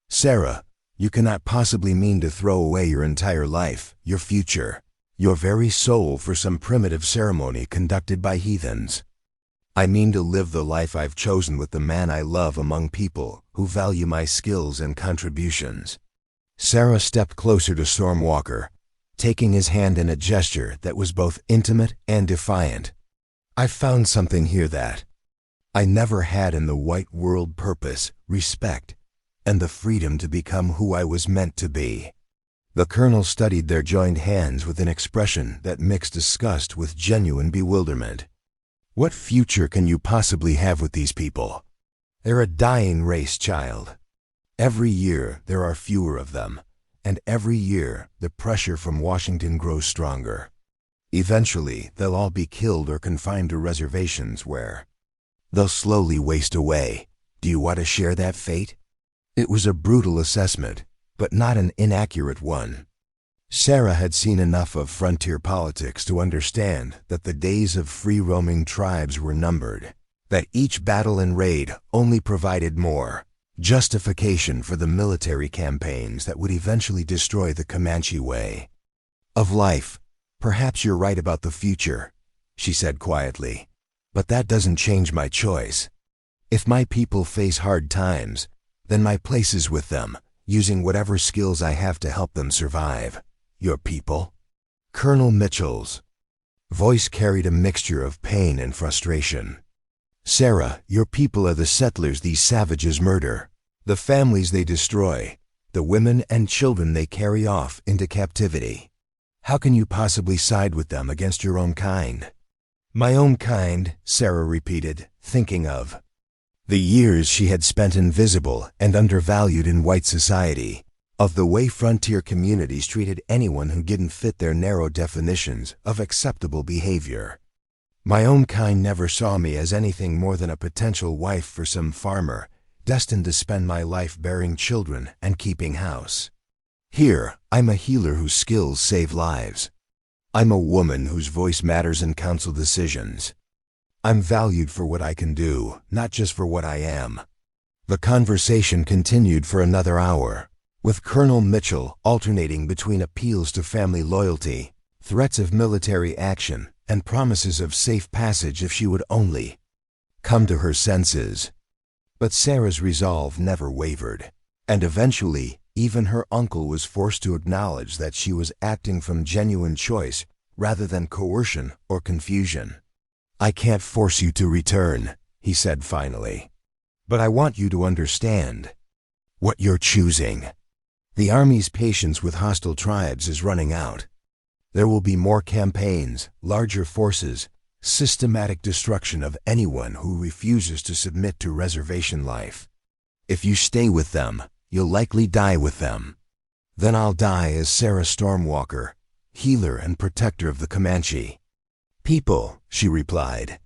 Sarah, you cannot possibly mean to throw away your entire life, your future, your very soul for some primitive ceremony conducted by heathens. I mean to live the life I've chosen with the man I love among people who value my skills and contributions. Sarah stepped closer to Stormwalker, taking his hand in a gesture that was both intimate and defiant. I've found something here that I never had in the white world: purpose, respect, and the freedom to become who I was meant to be. The colonel studied their joined hands with an expression that mixed disgust with genuine bewilderment. What future can you possibly have with these people? They're a dying race, child. Every year there are fewer of them, and every year the pressure from Washington grows stronger. Eventually they'll all be killed or confined to reservations where they'll slowly waste away. Do you want to share that fate? It was a brutal assessment, but not an inaccurate one. Sarah had seen enough of frontier politics to understand that the days of free-roaming tribes were numbered, that each battle and raid only provided more justification for the military campaigns that would eventually destroy the Comanche way of life. Perhaps you're right about the future, she said quietly, but that doesn't change my choice. If my people face hard times, then my place is with them, using whatever skills I have to help them survive. Your people? Colonel Mitchell's voice carried a mixture of pain and frustration. Sarah, your people are the settlers these savages murder, the families they destroy, the women and children they carry off into captivity. How can you possibly side with them against your own kind? My own kind, Sarah repeated, thinking of the years she had spent invisible and undervalued in white society, of the way frontier communities treated anyone who didn't fit their narrow definitions of acceptable behavior. My own kind never saw me as anything more than a potential wife for some farmer, destined to spend my life bearing children and keeping house. Here, I'm a healer whose skills save lives. I'm a woman whose voice matters in council decisions. I'm valued for what I can do, not just for what I am. The conversation continued for another hour, with Colonel Mitchell alternating between appeals to family loyalty, threats of military action, and promises of safe passage if she would only come to her senses. But Sarah's resolve never wavered, and eventually, Even her uncle was forced to acknowledge that she was acting from genuine choice rather than coercion or confusion. "I can't force you to return," he said finally. "But I want you to understand what you're choosing. The Army's patience with hostile tribes is running out. There will be more campaigns, larger forces, systematic destruction of anyone who refuses to submit to reservation life. If you stay with them, you'll likely die with them. Then I'll die as Sarah Stormwalker, healer and protector of the Comanche people," she replied.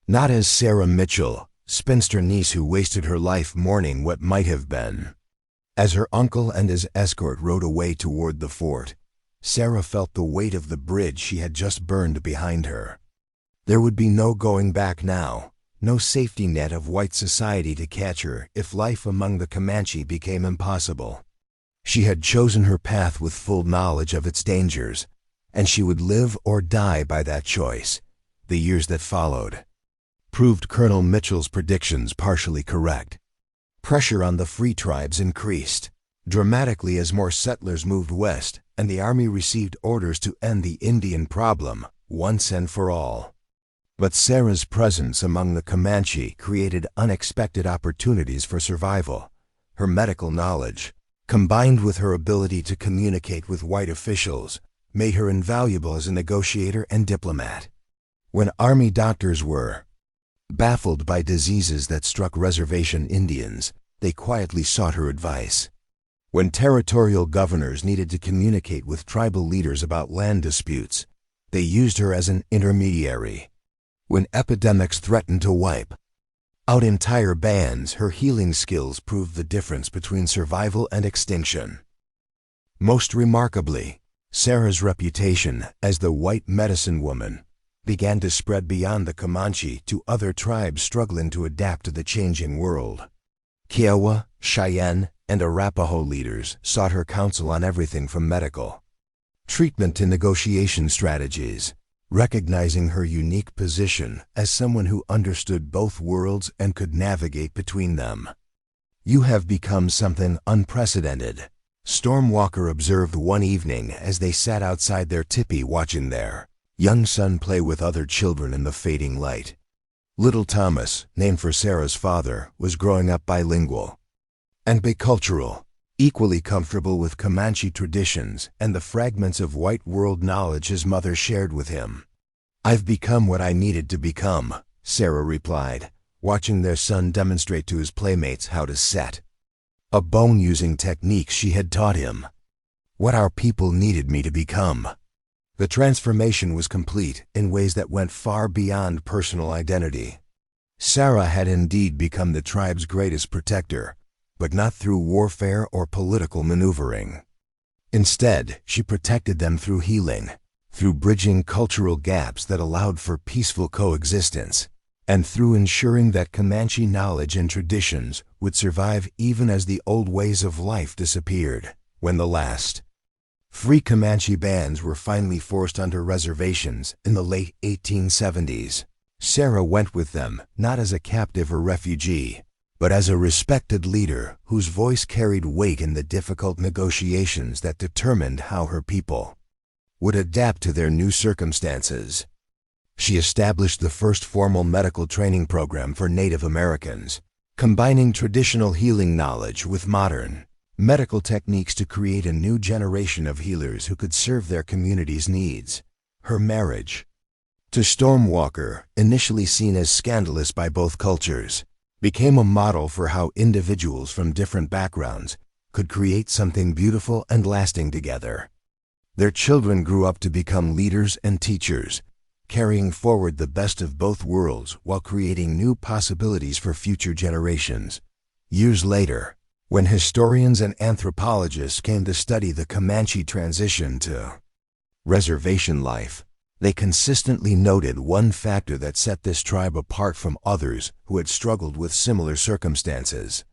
"Not as Sarah Mitchell, spinster niece who wasted her life mourning what might have been." As her uncle and his escort rode away toward the fort, Sarah felt the weight of the bridge she had just burned behind her. There would be no going back now, no safety net of white society to catch her if life among the Comanche became impossible. She had chosen her path with full knowledge of its dangers, and she would live or die by that choice. The years that followed proved Colonel Mitchell's predictions partially correct. Pressure on the free tribes increased dramatically as more settlers moved west, and the Army received orders to end the Indian problem once and for all. But Sarah's presence among the Comanche created unexpected opportunities for survival. Her medical knowledge, combined with her ability to communicate with white officials, made her invaluable as a negotiator and diplomat. When Army doctors were baffled by diseases that struck reservation Indians, they quietly sought her advice. When territorial governors needed to communicate with tribal leaders about land disputes, they used her as an intermediary. When epidemics threatened to wipe out entire bands, her healing skills proved the difference between survival and extinction. Most remarkably, Sarah's reputation as the white medicine woman began to spread beyond the Comanche to other tribes struggling to adapt to the changing world. Kiowa, Cheyenne, and Arapaho leaders sought her counsel on everything from medical treatment to negotiation strategies, recognizing her unique position as someone who understood both worlds and could navigate between them. "You have become something unprecedented," Stormwalker observed one evening as they sat outside their tipi watching their young son play with other children in the fading light. Little Thomas, named for Sarah's father, was growing up bilingual and bicultural, equally comfortable with Comanche traditions and the fragments of white world knowledge his mother shared with him. "I've become what I needed to become," Sarah replied, watching their son demonstrate to his playmates how to set a bone using techniques she had taught him. "What our people needed me to become." The transformation was complete in ways that went far beyond personal identity. Sarah had indeed become the tribe's greatest protector, but not through warfare or political maneuvering. Instead, she protected them through healing, through bridging cultural gaps that allowed for peaceful coexistence, and through ensuring that Comanche knowledge and traditions would survive even as the old ways of life disappeared. When the last free Comanche bands were finally forced onto reservations in the late 1870s, Sarah went with them not as a captive or refugee, but as a respected leader whose voice carried weight in the difficult negotiations that determined how her people would adapt to their new circumstances. She established the first formal medical training program for Native Americans, combining traditional healing knowledge with modern medical techniques to create a new generation of healers who could serve their community's needs. Her marriage to Stormwalker, initially seen as scandalous by both cultures, became a model for how individuals from different backgrounds could create something beautiful and lasting together. Their children grew up to become leaders and teachers, carrying forward the best of both worlds while creating new possibilities for future generations. Years later, when historians and anthropologists came to study the Comanche transition to reservation life, they consistently noted one factor that set this tribe apart from others who had struggled with similar circumstances: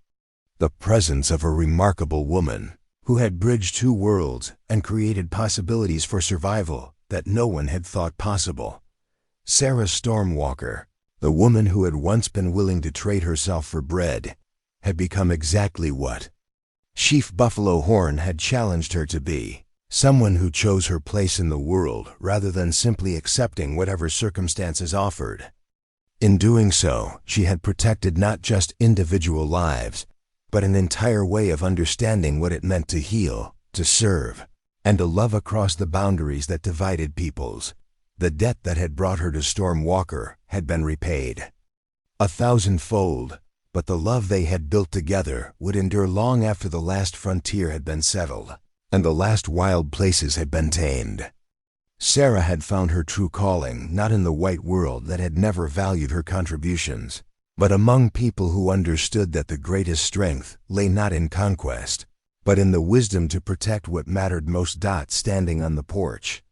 the presence of a remarkable woman who had bridged two worlds and created possibilities for survival that no one had thought possible. Sarah Stormwalker, the woman who had once been willing to trade herself for bread, had become exactly what Chief Buffalo Horn had challenged her to be someone who chose her place in the world rather than simply accepting whatever circumstances offered. In doing so, she had protected not just individual lives, but an entire way of understanding what it meant to heal, to serve, and to love across the boundaries that divided peoples. The debt that had brought her to Storm Walker had been repaid 1,000-fold, but the love they had built together would endure long after the last frontier had been settled, and the last wild places had been tamed. Sarah had found her true calling not in the white world that had never valued her contributions, but among people who understood that the greatest strength lay not in conquest, but in the wisdom to protect what mattered most. Standing on the porch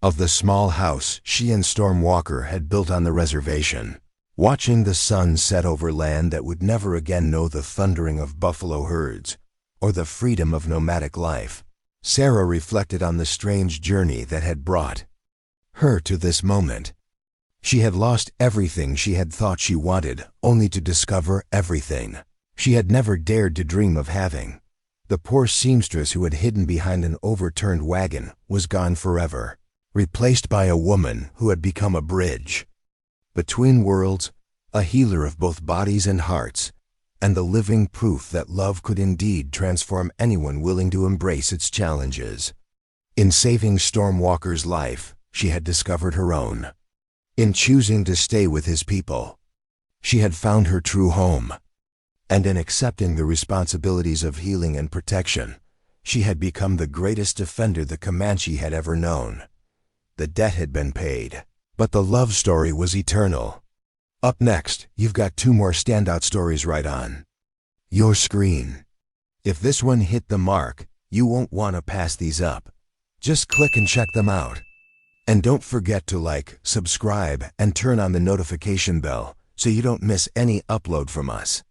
of the small house she and Storm Walker had built on the reservation, watching the sun set over land that would never again know the thundering of buffalo herds or the freedom of nomadic life, Sarah reflected on the strange journey that had brought her to this moment. She had lost everything she had thought she wanted, only to discover everything she had never dared to dream of having. The poor seamstress who had hidden behind an overturned wagon was gone forever, replaced by a woman who had become a bridge between worlds, a healer of both bodies and hearts, and the living proof that love could indeed transform anyone willing to embrace its challenges. In saving Storm Walker's life, she had discovered her own. In choosing to stay with his people, she had found her true home. And in accepting the responsibilities of healing and protection, she had become the greatest defender the Comanche had ever known. The debt had been paid, but the love story was eternal. Up next, you've got 2 more standout stories right on your screen. If this one hit the mark, you won't want to pass these up. Just click and check them out. And don't forget to like, subscribe, and turn on the notification bell so you don't miss any upload from us.